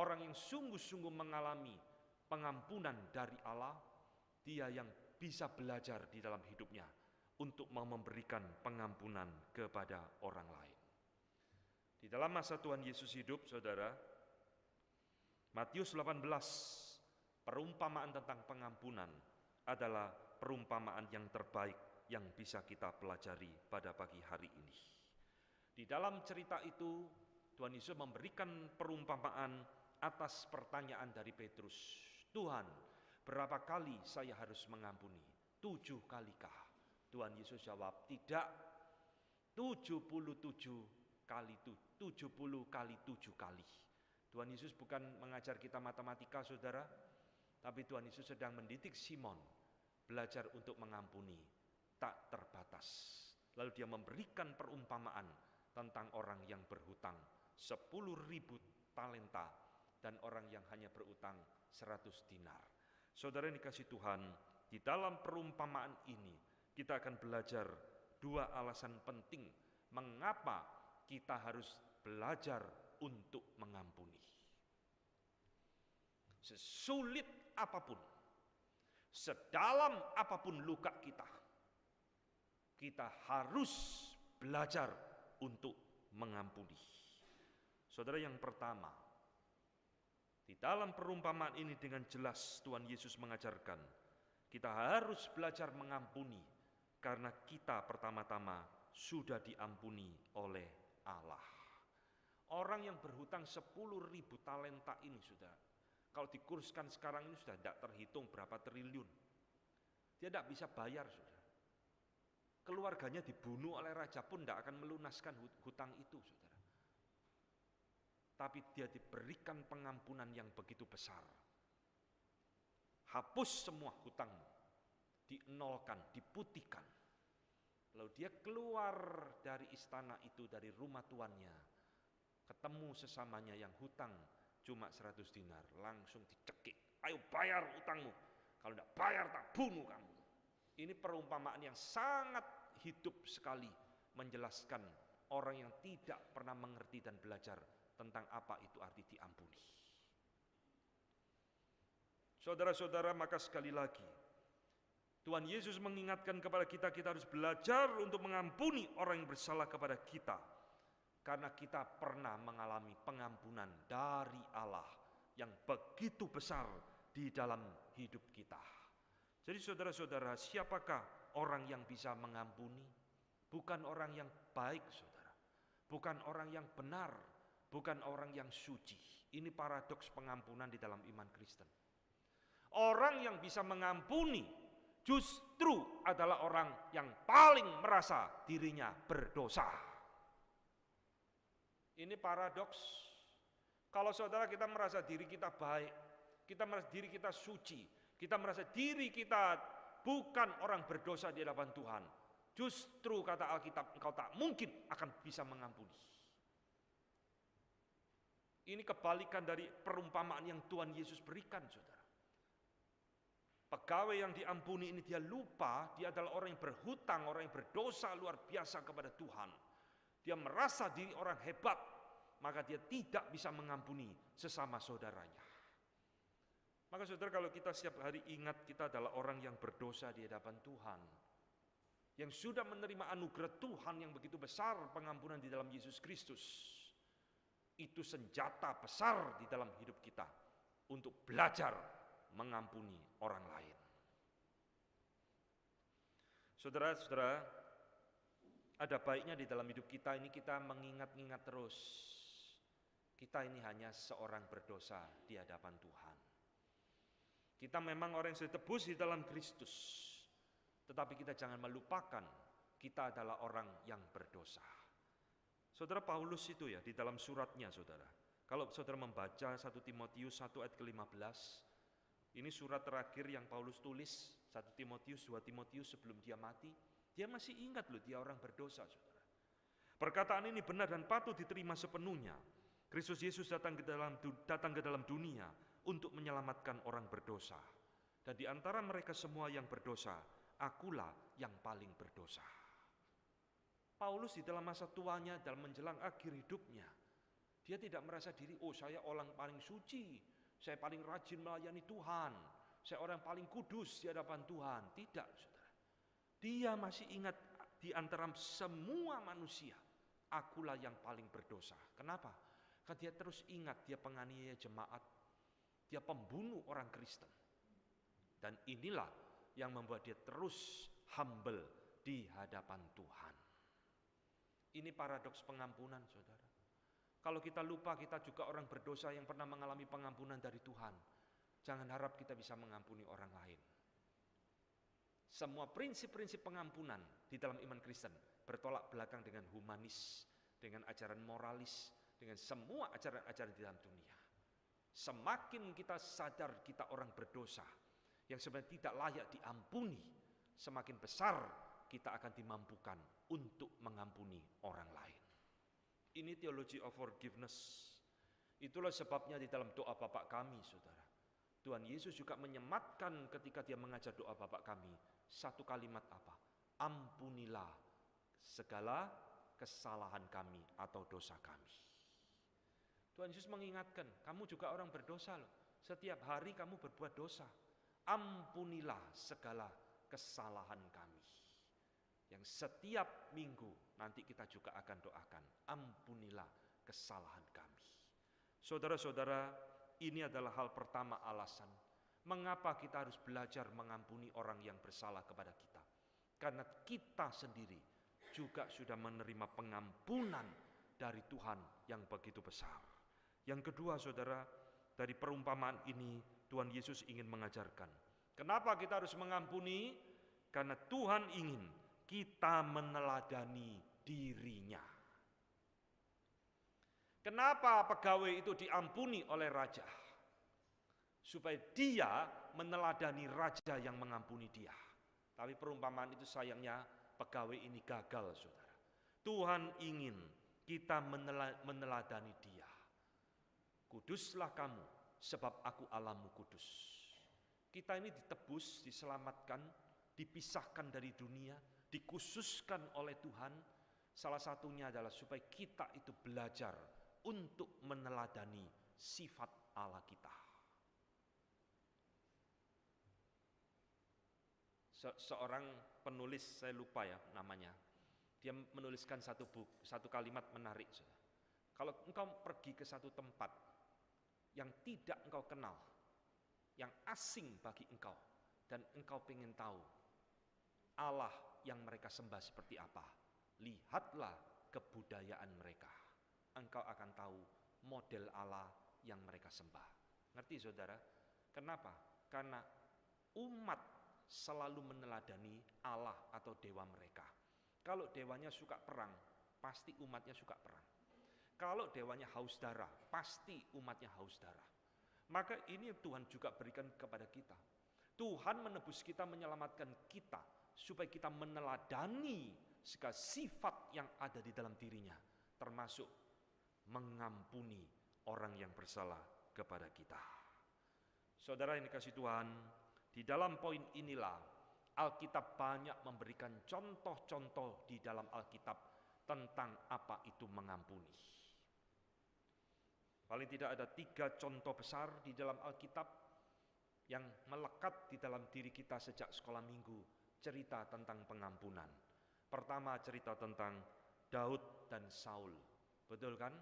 Speaker 1: orang yang sungguh-sungguh mengalami pengampunan dari Allah, dia yang bisa belajar di dalam hidupnya untuk mau memberikan pengampunan kepada orang lain. Di dalam masa Tuhan Yesus hidup, saudara, Matius 18, perumpamaan tentang pengampunan adalah perumpamaan yang terbaik yang bisa kita pelajari pada pagi hari ini. Di dalam cerita itu, Tuhan Yesus memberikan perumpamaan atas pertanyaan dari Petrus. Tuhan, berapa kali saya harus mengampuni? 7 kalikah? Tuhan Yesus jawab, tidak, 70 kali 7 kali. Tuhan Yesus bukan mengajar kita matematika, saudara, tapi Tuhan Yesus sedang mendidik Simon belajar untuk mengampuni tak terbatas. Lalu dia memberikan perumpamaan tentang orang yang berhutang 10.000 talenta dan orang yang hanya berutang 100 dinar. Saudara yang dikasih Tuhan, di dalam perumpamaan ini kita akan belajar dua alasan penting mengapa kita harus belajar untuk mengampuni. Sesulit apapun, sedalam apapun luka kita, kita harus belajar untuk mengampuni. Saudara, yang pertama, di dalam perumpamaan ini dengan jelas Tuhan Yesus mengajarkan kita harus belajar mengampuni karena kita pertama-tama sudah diampuni oleh Allah. Orang yang berhutang 10.000 talenta ini sudah, kalau dikurskan sekarang ini sudah tidak terhitung berapa triliun. Dia tidak bisa bayar sudah. Keluarganya dibunuh oleh raja pun tidak akan melunaskan hutang itu saudara. Tapi dia diberikan pengampunan yang begitu besar. Hapus semua hutangmu, dinolkan, diputihkan. Lalu dia keluar dari istana itu, dari rumah tuannya, ketemu sesamanya yang hutang cuma 100 dinar, langsung dicekik. Ayo bayar hutangmu, kalau tidak bayar tak bunuh kamu. Ini perumpamaan yang sangat hidup sekali menjelaskan orang yang tidak pernah mengerti dan belajar tentang apa itu arti diampuni. Saudara-saudara, maka sekali lagi Tuhan Yesus mengingatkan kepada kita, kita harus belajar untuk mengampuni orang yang bersalah kepada kita, karena kita pernah mengalami pengampunan dari Allah yang begitu besar di dalam hidup kita. Jadi saudara-saudara, siapakah orang yang bisa mengampuni? Bukan orang yang baik saudara, bukan orang yang benar, bukan orang yang suci. Ini paradoks pengampunan di dalam iman Kristen. Orang yang bisa mengampuni justru adalah orang yang paling merasa dirinya berdosa. Ini paradoks. Kalau saudara kita merasa diri kita baik, kita merasa diri kita suci, kita merasa diri kita bukan orang berdosa di hadapan Tuhan, justru kata Alkitab, engkau tak mungkin akan bisa mengampuni. Ini kebalikan dari perumpamaan yang Tuhan Yesus berikan, saudara. Pegawai yang diampuni ini dia lupa, dia adalah orang yang berhutang, orang yang berdosa luar biasa kepada Tuhan. Dia merasa diri orang hebat, maka dia tidak bisa mengampuni sesama saudaranya. Maka saudara, kalau kita setiap hari ingat kita adalah orang yang berdosa di hadapan Tuhan, yang sudah menerima anugerah Tuhan yang begitu besar, pengampunan di dalam Yesus Kristus, itu senjata besar di dalam hidup kita untuk belajar mengampuni orang lain. Saudara-saudara, ada baiknya di dalam hidup kita ini kita mengingat-ingat terus, kita ini hanya seorang berdosa di hadapan Tuhan. Kita memang orang yang sudah tebus di dalam Kristus, tetapi kita jangan melupakan kita adalah orang yang berdosa. Saudara, Paulus itu ya di dalam suratnya saudara, kalau saudara membaca 1 Timotius 1 ayat ke-15, ini surat terakhir yang Paulus tulis, 1 Timotius, 2 Timotius sebelum dia mati, dia masih ingat loh dia orang berdosa saudara. Perkataan ini benar dan patut diterima sepenuhnya. Kristus Yesus datang ke dalam dunia untuk menyelamatkan orang berdosa. Dan di antara mereka semua yang berdosa, akulah yang paling berdosa. Paulus di dalam masa tuanya, dalam menjelang akhir hidupnya, dia tidak merasa diri, oh saya orang paling suci, saya paling rajin melayani Tuhan, saya orang paling kudus di hadapan Tuhan. Tidak, saudara. Dia masih ingat di antara semua manusia, akulah yang paling berdosa. Kenapa? Karena dia terus ingat dia penganiaya jemaat, dia pembunuh orang Kristen. Dan inilah yang membuat dia terus humble di hadapan Tuhan. Ini paradoks pengampunan, saudara. Kalau kita lupa kita juga orang berdosa yang pernah mengalami pengampunan dari Tuhan, jangan harap kita bisa mengampuni orang lain. Semua prinsip-prinsip pengampunan di dalam iman Kristen bertolak belakang dengan humanis, dengan ajaran moralis, dengan semua ajaran-ajaran di dalam dunia. Semakin kita sadar kita orang berdosa yang sebenarnya tidak layak diampuni, semakin besar kita akan dimampukan untuk mengampuni orang lain. Ini theology of forgiveness. Itulah sebabnya di dalam doa Bapa kami, saudara, Tuhan Yesus juga menyematkan ketika dia mengajar doa Bapa kami, satu kalimat apa? Ampunilah segala kesalahan kami atau dosa kami. Tuhan Yesus mengingatkan, kamu juga orang berdosa loh. Setiap hari kamu berbuat dosa. Ampunilah segala kesalahan kami. Yang setiap minggu nanti kita juga akan doakan, ampunilah kesalahan kami. Saudara-saudara, ini adalah hal pertama alasan mengapa kita harus belajar mengampuni orang yang bersalah kepada kita. Karena kita sendiri juga sudah menerima pengampunan dari Tuhan yang begitu besar. Yang kedua, saudara, dari perumpamaan ini Tuhan Yesus ingin mengajarkan. Kenapa kita harus mengampuni? Karena Tuhan ingin kita meneladani dirinya. Kenapa pegawai itu diampuni oleh raja? Supaya dia meneladani raja yang mengampuni dia. Tapi perumpamaan itu sayangnya pegawai ini gagal, saudara. Tuhan ingin kita meneladani dia. Kuduslah kamu, sebab aku Allahmu kudus. Kita ini ditebus, diselamatkan, dipisahkan dari dunia, dikhususkan oleh Tuhan. Salah satunya adalah supaya kita itu belajar untuk meneladani sifat Allah kita. Seorang penulis, saya lupa ya namanya, dia menuliskan satu kalimat menarik. Kalau engkau pergi ke satu tempat yang tidak engkau kenal, yang asing bagi engkau, dan engkau ingin tahu Allah yang mereka sembah seperti apa, lihatlah kebudayaan mereka. Engkau akan tahu model Allah yang mereka sembah. Ngerti saudara? Kenapa? Karena umat selalu meneladani Allah atau dewa mereka. Kalau dewanya suka perang, pasti umatnya suka perang. Kalau dewanya haus darah, pasti umatnya haus darah. Maka ini Tuhan juga berikan kepada kita. Tuhan menebus kita, menyelamatkan kita, supaya kita meneladani segala sifat yang ada di dalam dirinya, termasuk mengampuni orang yang bersalah kepada kita. Saudara yang dikasihi Tuhan, di dalam poin inilah Alkitab banyak memberikan contoh-contoh di dalam Alkitab tentang apa itu mengampuni. Paling tidak ada 3 contoh besar di dalam Alkitab yang melekat di dalam diri kita sejak sekolah minggu, cerita tentang pengampunan. Pertama, cerita tentang Daud dan Saul. Betul kan?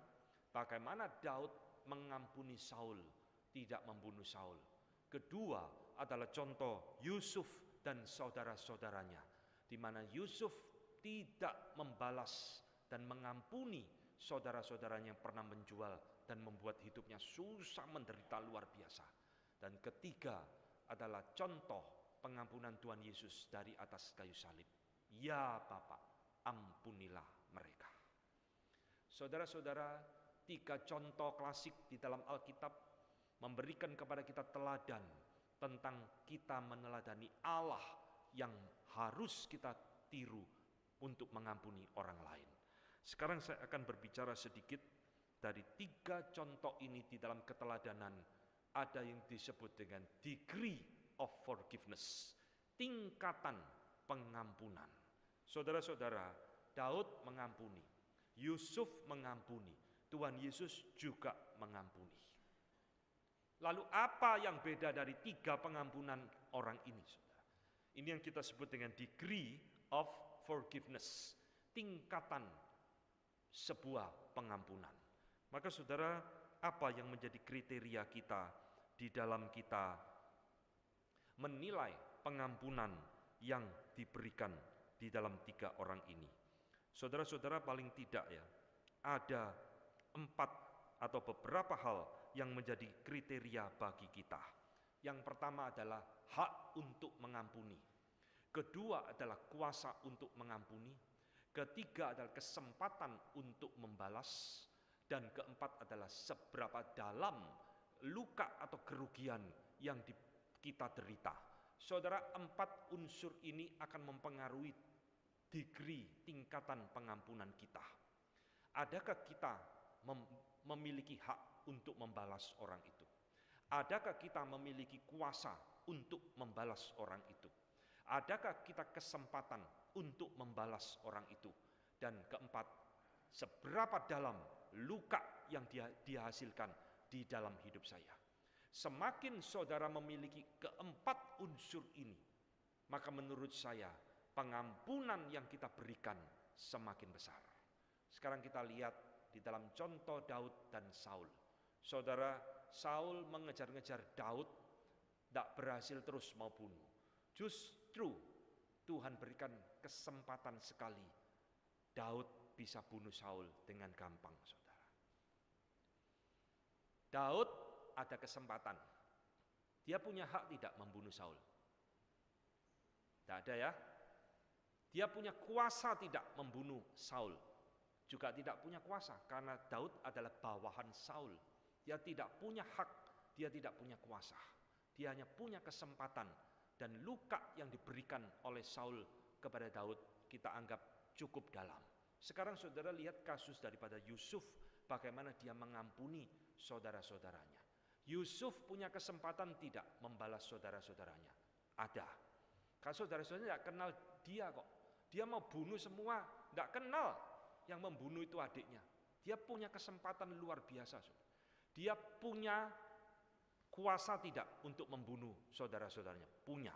Speaker 1: Bagaimana Daud mengampuni Saul, tidak membunuh Saul. Kedua adalah contoh Yusuf dan saudara-saudaranya, di mana Yusuf tidak membalas dan mengampuni saudara-saudaranya yang pernah menjual dan membuat hidupnya susah menderita luar biasa. Dan ketiga adalah contoh pengampunan Tuhan Yesus dari atas kayu salib. Ya Bapa, ampunilah mereka. Saudara-saudara, 3 contoh klasik di dalam Alkitab memberikan kepada kita teladan tentang kita meneladani Allah yang harus kita tiru untuk mengampuni orang lain. Sekarang saya akan berbicara sedikit dari 3 contoh ini di dalam keteladanan. Ada yang disebut dengan degree of forgiveness, tingkatan pengampunan. Saudara-saudara, Daud mengampuni, Yusuf mengampuni, Tuhan Yesus juga mengampuni. Lalu apa yang beda dari 3 pengampunan orang ini, saudara? Ini yang kita sebut dengan degree of forgiveness, tingkatan sebuah pengampunan. Maka saudara, apa yang menjadi kriteria kita di dalam kita menilai pengampunan yang diberikan di dalam 3 orang ini? Saudara-saudara, paling tidak ya, ada 4 atau beberapa hal yang menjadi kriteria bagi kita. Yang pertama adalah hak untuk mengampuni. Kedua adalah kuasa untuk mengampuni. Ketiga adalah kesempatan untuk membalas. Dan keempat adalah seberapa dalam luka atau kerugian yang kita derita. Saudara, 4 unsur ini akan mempengaruhi degree tingkatan pengampunan kita. Adakah kita memiliki hak untuk membalas orang itu? Adakah kita memiliki kuasa untuk membalas orang itu? Adakah kita kesempatan untuk membalas orang itu? Dan keempat, seberapa dalam luka yang dihasilkan di dalam hidup saya? Semakin saudara memiliki keempat unsur ini, maka menurut saya pengampunan yang kita berikan semakin besar. Sekarang kita lihat di dalam contoh Daud dan Saul. Saudara, Saul mengejar-ngejar Daud, tidak berhasil terus mau bunuh. Justru Tuhan berikan kesempatan sekali, Daud bisa bunuh Saul dengan gampang, saudara. Daud ada kesempatan. Dia punya hak tidak membunuh Saul? Tidak ada ya. Dia punya kuasa tidak membunuh Saul? Juga tidak punya kuasa, karena Daud adalah bawahan Saul. Dia tidak punya hak, dia tidak punya kuasa. Dia hanya punya kesempatan, dan luka yang diberikan oleh Saul kepada Daud kita anggap cukup dalam. Sekarang saudara lihat kasus daripada Yusuf, bagaimana dia mengampuni saudara-saudaranya. Yusuf punya kesempatan tidak membalas saudara-saudaranya? Ada. Karena saudara-saudaranya tidak kenal dia kok. Dia mau bunuh semua, tidak kenal yang membunuh itu adiknya. Dia punya kesempatan luar biasa. Dia punya kuasa tidak untuk membunuh saudara-saudaranya? Punya.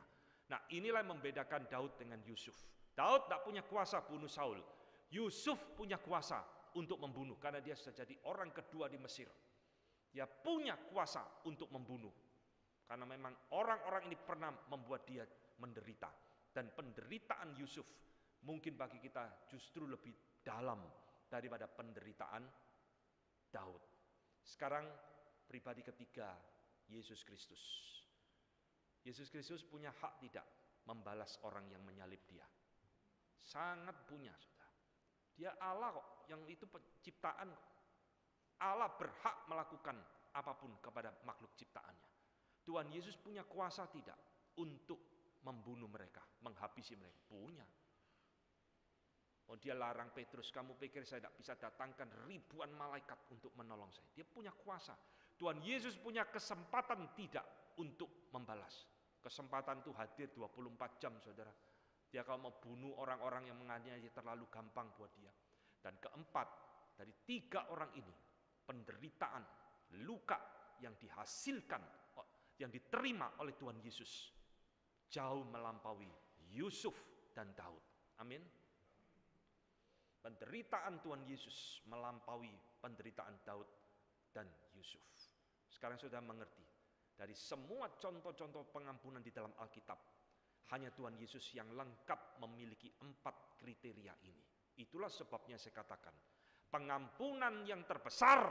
Speaker 1: Nah, inilah yang membedakan Daud dengan Yusuf. Daud tidak punya kuasa bunuh Saul. Yusuf punya kuasa untuk membunuh, karena dia sudah jadi orang kedua di Mesir. Dia punya kuasa untuk membunuh, karena memang orang-orang ini pernah membuat dia menderita. Dan penderitaan Yusuf mungkin bagi kita justru lebih dalam daripada penderitaan Daud. Sekarang pribadi ketiga, Yesus Kristus. Yesus Kristus punya hak tidak membalas orang yang menyalib dia? Sangat punya, saudara. Dia Allah kok, yang itu penciptaan. Allah berhak melakukan apapun kepada makhluk ciptaannya. Tuhan Yesus punya kuasa tidak untuk membunuh mereka, menghabisi mereka? Punya. Oh, dia larang Petrus, kamu pikir saya tidak bisa datangkan ribuan malaikat untuk menolong saya? Dia punya kuasa. Tuhan Yesus punya kesempatan tidak untuk membalas. Kesempatan itu hadir 24 jam, saudara. Dia kalau mau bunuh orang-orang yang menganiaya terlalu gampang buat dia. Dan keempat, dari tiga orang ini, penderitaan, luka yang dihasilkan, yang diterima oleh Tuhan Yesus, jauh melampaui Yusuf dan Daud. Amin. Penderitaan Tuhan Yesus melampaui penderitaan Daud dan Yusuf. Sekarang sudah mengerti, dari semua contoh-contoh pengampunan di dalam Alkitab, hanya Tuhan Yesus yang lengkap memiliki 4 kriteria ini. Itulah sebabnya saya katakan, pengampunan yang terbesar,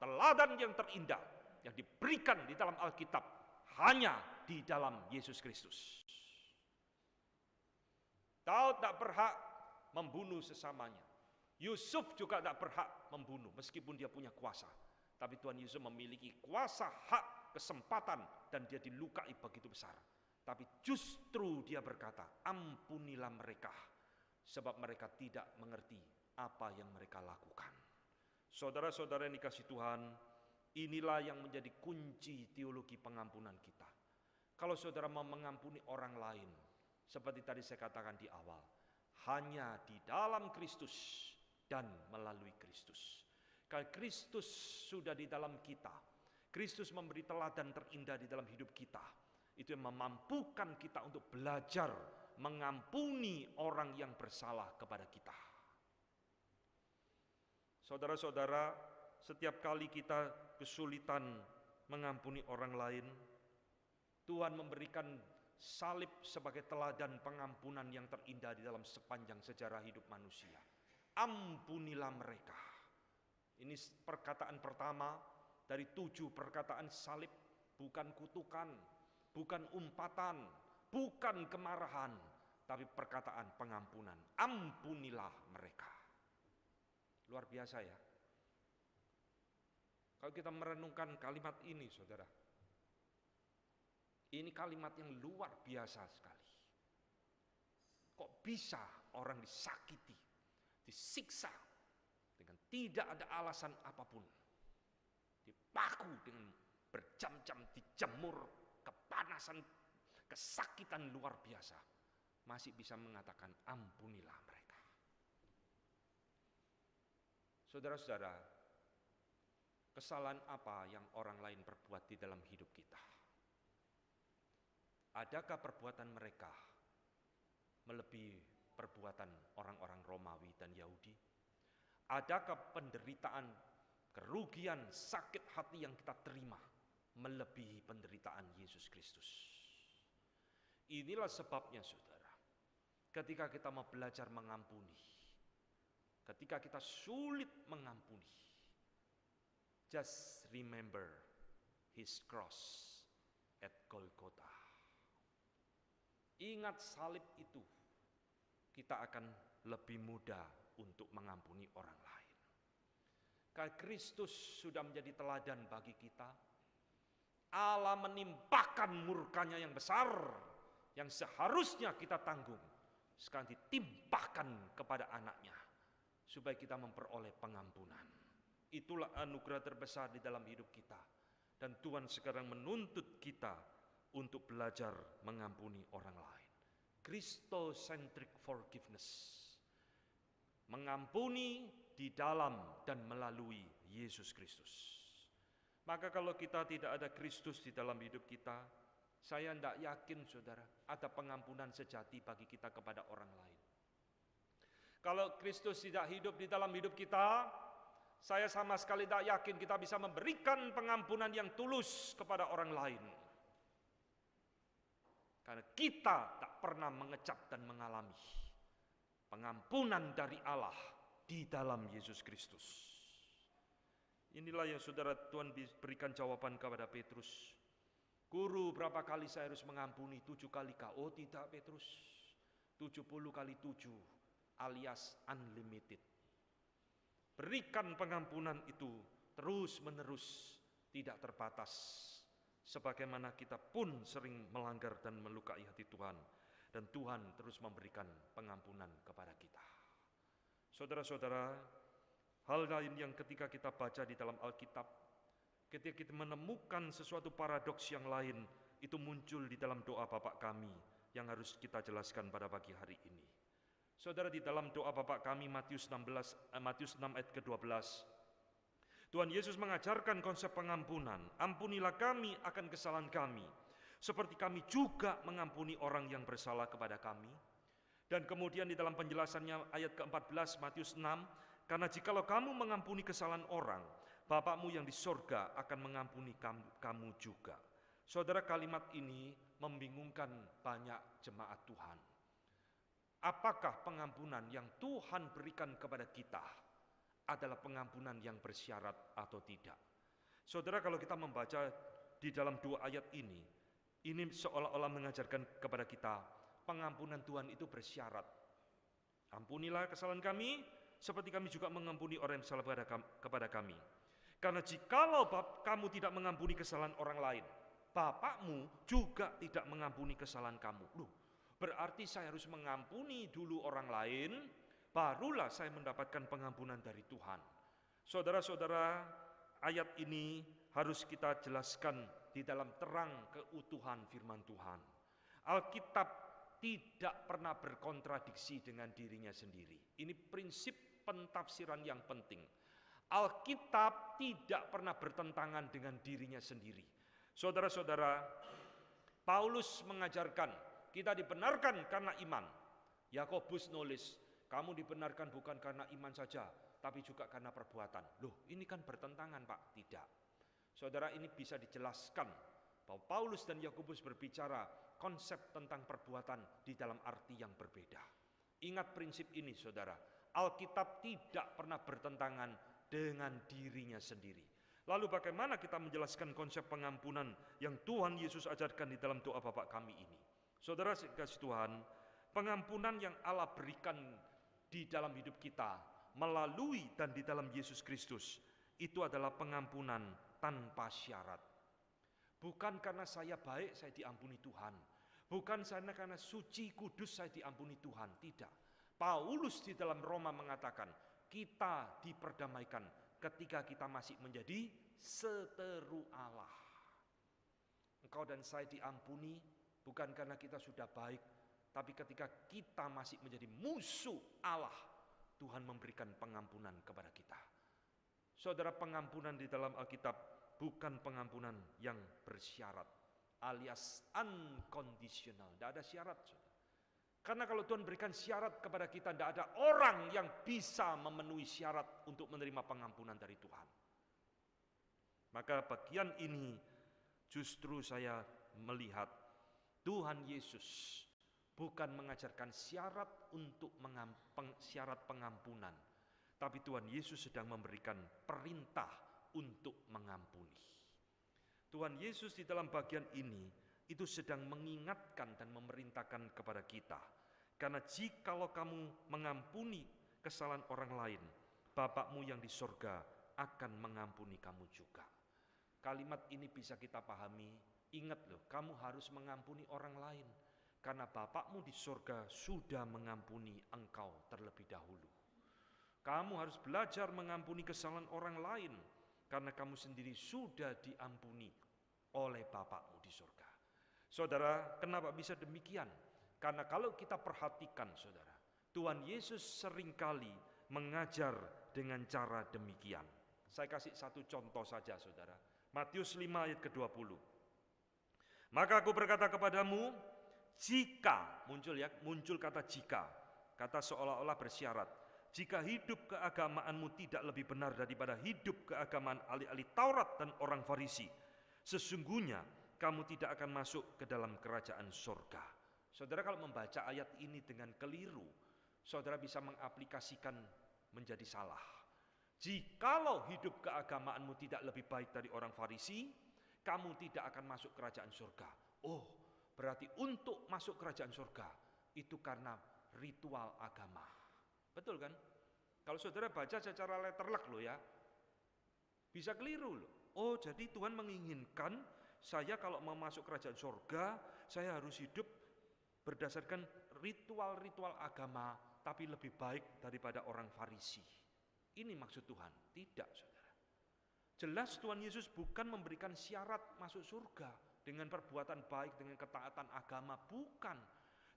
Speaker 1: teladan yang terindah, yang diberikan di dalam Alkitab, hanya di dalam Yesus Kristus. Daud tak berhak membunuh sesamanya. Yusuf juga tidak berhak membunuh meskipun dia punya kuasa. Tapi Tuhan Yesus memiliki kuasa, hak, kesempatan, dan dia dilukai begitu besar. Tapi justru dia berkata, ampunilah mereka, sebab mereka tidak mengerti apa yang mereka lakukan. Saudara-saudara yang dikasihi Tuhan, inilah yang menjadi kunci teologi pengampunan kita. Kalau saudara mau mengampuni orang lain, seperti tadi saya katakan di awal, hanya di dalam Kristus dan melalui Kristus. Kalau Kristus sudah di dalam kita, Kristus memberi teladan terindah di dalam hidup kita, itu yang memampukan kita untuk belajar mengampuni orang yang bersalah kepada kita. Saudara-saudara, setiap kali kita kesulitan mengampuni orang lain, Tuhan memberikan salib sebagai teladan pengampunan yang terindah di dalam sepanjang sejarah hidup manusia. Ampunilah mereka. Ini perkataan pertama dari 7 perkataan salib, bukan kutukan, bukan umpatan, bukan kemarahan, tapi perkataan pengampunan. Ampunilah mereka. Luar biasa ya. Kalau kita merenungkan kalimat ini, saudara, ini kalimat yang luar biasa sekali. Kok bisa orang disakiti, disiksa dengan Tidak ada alasan apapun. Dipaku dengan berjam-jam dijemur, kepanasan, kesakitan luar biasa. Masih bisa mengatakan ampunilah mereka. Saudara-saudara, kesalahan apa yang orang lain perbuat di dalam hidup kita? Adakah perbuatan mereka melebihi perbuatan orang-orang Romawi dan Yahudi? Adakah penderitaan, kerugian, sakit hati yang kita terima melebihi penderitaan Yesus Kristus? Inilah sebabnya saudara, ketika kita mau belajar mengampuni, ketika kita sulit mengampuni, just remember His cross at Golgotha. Ingat salib itu, kita akan lebih mudah untuk mengampuni orang lain. Karena Kristus sudah menjadi teladan bagi kita. Allah menimpakan murkanya yang besar, yang seharusnya kita tanggung, sekarang ditimpakan kepada anaknya, supaya kita memperoleh pengampunan. Itulah anugerah terbesar di dalam hidup kita. Dan Tuhan sekarang menuntut kita untuk belajar mengampuni orang lain. Christocentric forgiveness. Mengampuni di dalam dan melalui Yesus Kristus. Maka kalau kita tidak ada Kristus di dalam hidup kita, saya tidak yakin saudara, ada pengampunan sejati bagi kita kepada orang lain. Kalau Kristus tidak hidup di dalam hidup kita, saya sama sekali tidak yakin kita bisa memberikan pengampunan yang tulus kepada orang lain. Karena kita tak pernah mengecap dan mengalami pengampunan dari Allah di dalam Yesus Kristus. Inilah yang saudara Tuhan berikan jawaban kepada Petrus. Guru, berapa kali saya harus mengampuni? 7 kali kah? Oh tidak Petrus, 70 kali 7 alias unlimited. Berikan pengampunan itu terus menerus, tidak terbatas. Sebagaimana kita pun sering melanggar dan melukai hati Tuhan. Dan Tuhan terus memberikan pengampunan kepada kita. Saudara-saudara, hal lain yang ketika kita baca di dalam Alkitab, ketika kita menemukan sesuatu paradoks yang lain, itu muncul di dalam doa Bapa kami yang harus kita jelaskan pada pagi hari ini. Saudara, di dalam doa Bapa kami Matius 6 ayat ke-12, Tuhan Yesus mengajarkan konsep pengampunan. Ampunilah kami akan kesalahan kami, seperti kami juga mengampuni orang yang bersalah kepada kami. Dan kemudian di dalam penjelasannya ayat ke-14 Matius 6, karena jikalau kamu mengampuni kesalahan orang, Bapakmu yang di sorga akan mengampuni kamu juga. Saudara, kalimat ini membingungkan banyak jemaat Tuhan. Apakah pengampunan yang Tuhan berikan kepada kita adalah pengampunan yang bersyarat atau tidak? Saudara, kalau kita membaca di dalam 2 ayat ini seolah-olah mengajarkan kepada kita pengampunan Tuhan itu bersyarat. Ampunilah kesalahan kami seperti kami juga mengampuni orang yang salah kepada kami. Karena jikalau kamu tidak mengampuni kesalahan orang lain, Bapakmu juga tidak mengampuni kesalahan kamu. Loh, berarti saya harus mengampuni dulu orang lain, barulah saya mendapatkan pengampunan dari Tuhan. Saudara-saudara, ayat ini harus kita jelaskan di dalam terang keutuhan firman Tuhan. Alkitab tidak pernah berkontradiksi dengan dirinya sendiri. Ini prinsip pentafsiran yang penting. Alkitab tidak pernah bertentangan dengan dirinya sendiri. Saudara-saudara, Paulus mengajarkan kita dibenarkan karena iman. Yakobus nulis, kamu dibenarkan bukan karena iman saja, tapi juga karena perbuatan. Loh, ini kan bertentangan Pak? Tidak. Saudara, ini bisa dijelaskan bahwa Paulus dan Yakobus berbicara konsep tentang perbuatan di dalam arti yang berbeda. Ingat prinsip ini saudara, Alkitab tidak pernah bertentangan dengan dirinya sendiri. Lalu bagaimana kita menjelaskan konsep pengampunan yang Tuhan Yesus ajarkan di dalam doa Bapa kami ini? Saudara kasih Tuhan, pengampunan yang Allah berikan di dalam hidup kita melalui dan di dalam Yesus Kristus itu adalah pengampunan tanpa syarat. Bukan karena saya baik saya diampuni Tuhan, bukan karena suci kudus saya diampuni Tuhan, tidak. Paulus di dalam Roma mengatakan, kita diperdamaikan ketika kita masih menjadi seteru Allah. Engkau dan saya diampuni bukan karena kita sudah baik, tapi ketika kita masih menjadi musuh Allah, Tuhan memberikan pengampunan kepada kita. Saudara, pengampunan di dalam Alkitab bukan pengampunan yang bersyarat, alias unconditional, tidak ada syarat. Saudara. Karena kalau Tuhan berikan syarat kepada kita, tidak ada orang yang bisa memenuhi syarat untuk menerima pengampunan dari Tuhan. Maka bagian ini justru saya melihat Tuhan Yesus bukan mengajarkan syarat untuk syarat pengampunan, tapi Tuhan Yesus sedang memberikan perintah untuk mengampuni. Tuhan Yesus di dalam bagian ini itu sedang mengingatkan dan memerintahkan kepada kita. Karena jikalau kamu mengampuni kesalahan orang lain, Bapakmu yang di sorga akan mengampuni kamu juga. Kalimat ini bisa kita pahami, ingat loh, kamu harus mengampuni orang lain. Karena Bapakmu di sorga sudah mengampuni engkau terlebih dahulu. Kamu harus belajar mengampuni kesalahan orang lain, karena kamu sendiri sudah diampuni oleh Bapakmu di sorga. Saudara, kenapa bisa demikian? Karena kalau kita perhatikan, saudara, Tuhan Yesus seringkali mengajar dengan cara demikian. Saya kasih satu contoh saja, saudara. Matius 5 ayat ke-20. Maka aku berkata kepadamu, jika, muncul kata jika, kata seolah-olah bersyarat. Jika hidup keagamaanmu tidak lebih benar daripada hidup keagamaan ahli-ahli Taurat dan orang Farisi, sesungguhnya kamu tidak akan masuk ke dalam kerajaan surga. Saudara, kalau membaca ayat ini dengan keliru, saudara bisa mengaplikasikan menjadi salah. Jikalau hidup keagamaanmu tidak lebih baik dari orang Farisi, kamu tidak akan masuk kerajaan surga. Oh, berarti untuk masuk kerajaan surga itu karena ritual agama. Betul kan? Kalau saudara baca secara letterlek loh ya, bisa keliru loh. Oh, jadi Tuhan menginginkan saya kalau mau masuk kerajaan surga, saya harus hidup berdasarkan ritual-ritual agama, tapi lebih baik daripada orang Farisi. Ini maksud Tuhan. Tidak, saudara. Jelas Tuhan Yesus bukan memberikan syarat masuk surga dengan perbuatan baik, dengan ketaatan agama. Bukan.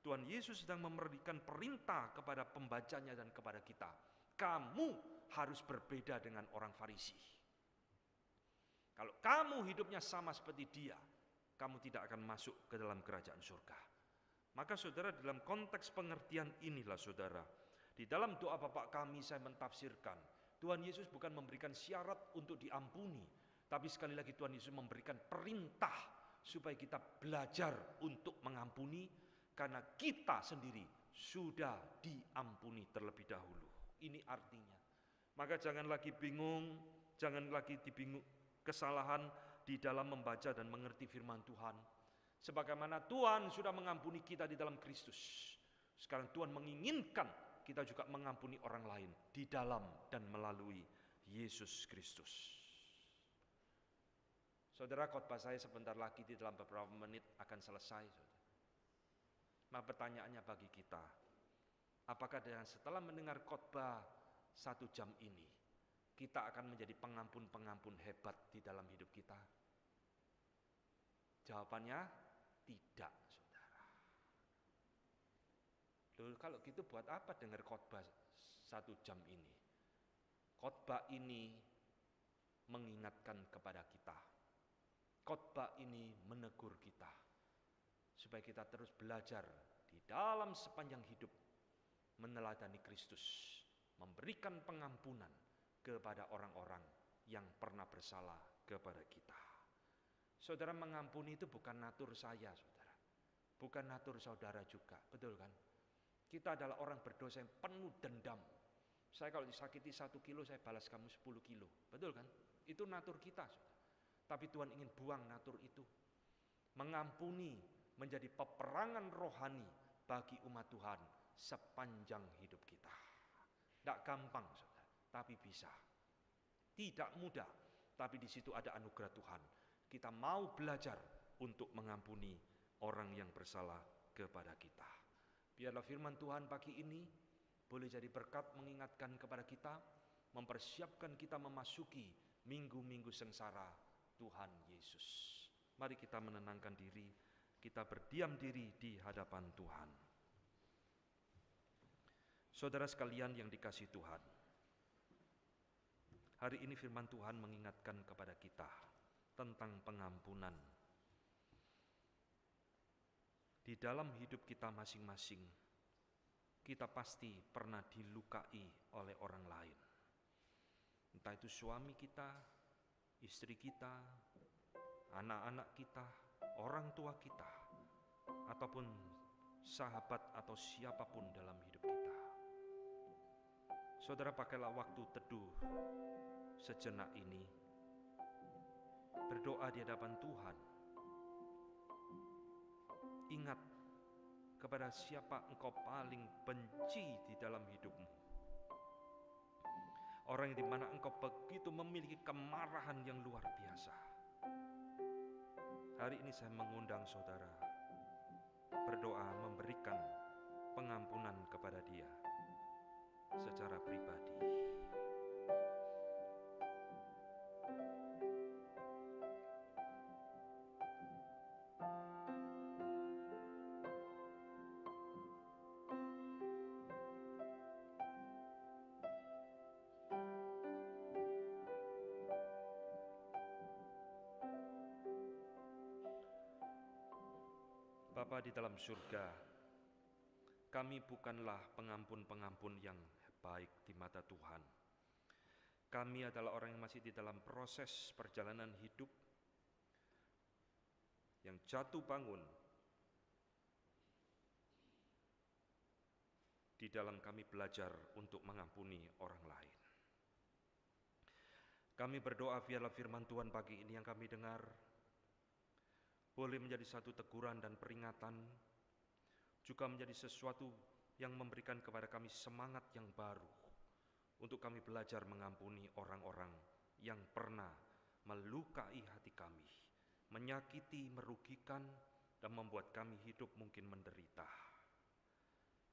Speaker 1: Tuhan Yesus sedang memberikan perintah kepada pembacanya dan kepada kita. Kamu harus berbeda dengan orang Farisi. Kalau kamu hidupnya sama seperti dia, kamu tidak akan masuk ke dalam kerajaan surga. Maka saudara, dalam konteks pengertian inilah saudara, di dalam doa Bapa kami saya mentafsirkan, Tuhan Yesus bukan memberikan syarat untuk diampuni, tapi sekali lagi Tuhan Yesus memberikan perintah supaya kita belajar untuk mengampuni, karena kita sendiri sudah diampuni terlebih dahulu. Ini artinya. Maka jangan lagi bingung, jangan lagi dibingung kesalahan di dalam membaca dan mengerti firman Tuhan. Sebagaimana Tuhan sudah mengampuni kita di dalam Kristus, sekarang Tuhan menginginkan kita juga mengampuni orang lain di dalam dan melalui Yesus Kristus. Saudara, khotbah saya sebentar lagi di dalam beberapa menit akan selesai, saudara. Nah, pertanyaannya bagi kita, apakah setelah mendengar khotbah 1 jam ini, kita akan menjadi pengampun-pengampun hebat di dalam hidup kita? Jawabannya tidak, saudara. Loh, kalau gitu buat apa dengar khotbah 1 jam ini? Khotbah ini mengingatkan kepada kita. Khotbah ini menegur kita, supaya kita terus belajar di dalam sepanjang hidup meneladani Kristus, memberikan pengampunan kepada orang-orang yang pernah bersalah kepada kita. Saudara, mengampuni itu bukan natur saya, saudara. Bukan natur saudara juga, betul kan? Kita adalah orang berdosa yang penuh dendam. Saya kalau disakiti 1 kilo, saya balas kamu 10 kilo, betul kan? Itu natur kita, saudara. Tapi Tuhan ingin buang natur itu. Mengampuni menjadi peperangan rohani bagi umat Tuhan sepanjang hidup kita. Tidak gampang, saudara, tapi bisa. Tidak mudah, tapi di situ ada anugerah Tuhan. Kita mau belajar untuk mengampuni orang yang bersalah kepada kita. Biarlah firman Tuhan pagi ini boleh jadi berkat mengingatkan kepada kita, mempersiapkan kita memasuki minggu-minggu sengsara Tuhan Yesus. Mari kita menenangkan diri, kita berdiam diri di hadapan Tuhan. Saudara sekalian yang dikasihi Tuhan, hari ini firman Tuhan mengingatkan kepada kita tentang pengampunan. Di dalam hidup kita masing-masing, kita pasti pernah dilukai oleh orang lain. Entah itu suami kita, istri kita, anak-anak kita, orang tua kita, ataupun sahabat atau siapapun dalam hidup kita. Saudara, pakailah waktu teduh sejenak ini, berdoa di hadapan Tuhan. Ingat kepada siapa engkau paling benci di dalam hidupmu. Orang yang dimana engkau begitu memiliki kemarahan yang luar biasa. Hari ini saya mengundang saudara berdoa memberikan pengampunan kepada dia secara pribadi. Bapa di dalam surga, kami bukanlah pengampun-pengampun yang baik di mata Tuhan. Kami adalah orang yang masih di dalam proses perjalanan hidup, yang jatuh bangun di dalam kami belajar untuk mengampuni orang lain. Kami berdoa biarlah firman Tuhan pagi ini yang kami dengar boleh menjadi satu teguran dan peringatan, juga menjadi sesuatu yang memberikan kepada kami semangat yang baru untuk kami belajar mengampuni orang-orang yang pernah melukai hati kami, menyakiti, merugikan, dan membuat kami hidup mungkin menderita.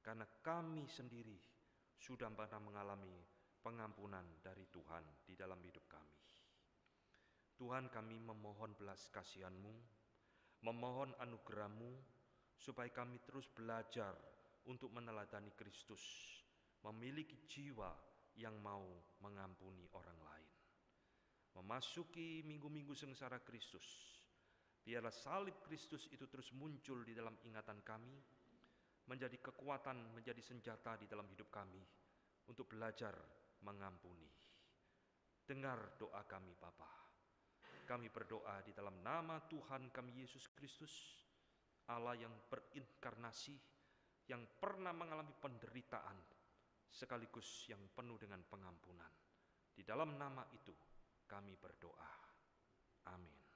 Speaker 1: Karena kami sendiri sudah pernah mengalami pengampunan dari Tuhan di dalam hidup kami. Tuhan, kami memohon belas kasihan-Mu, memohon anugerah-Mu, supaya kami terus belajar untuk meneladani Kristus, memiliki jiwa yang mau mengampuni orang lain. Memasuki minggu-minggu sengsara Kristus, biarlah salib Kristus itu terus muncul di dalam ingatan kami, menjadi kekuatan, menjadi senjata di dalam hidup kami untuk belajar mengampuni. Dengar doa kami Bapa. Kami berdoa di dalam nama Tuhan kami Yesus Kristus, Allah yang berinkarnasi, yang pernah mengalami penderitaan, sekaligus yang penuh dengan pengampunan. Di dalam nama itu kami berdoa. Amin.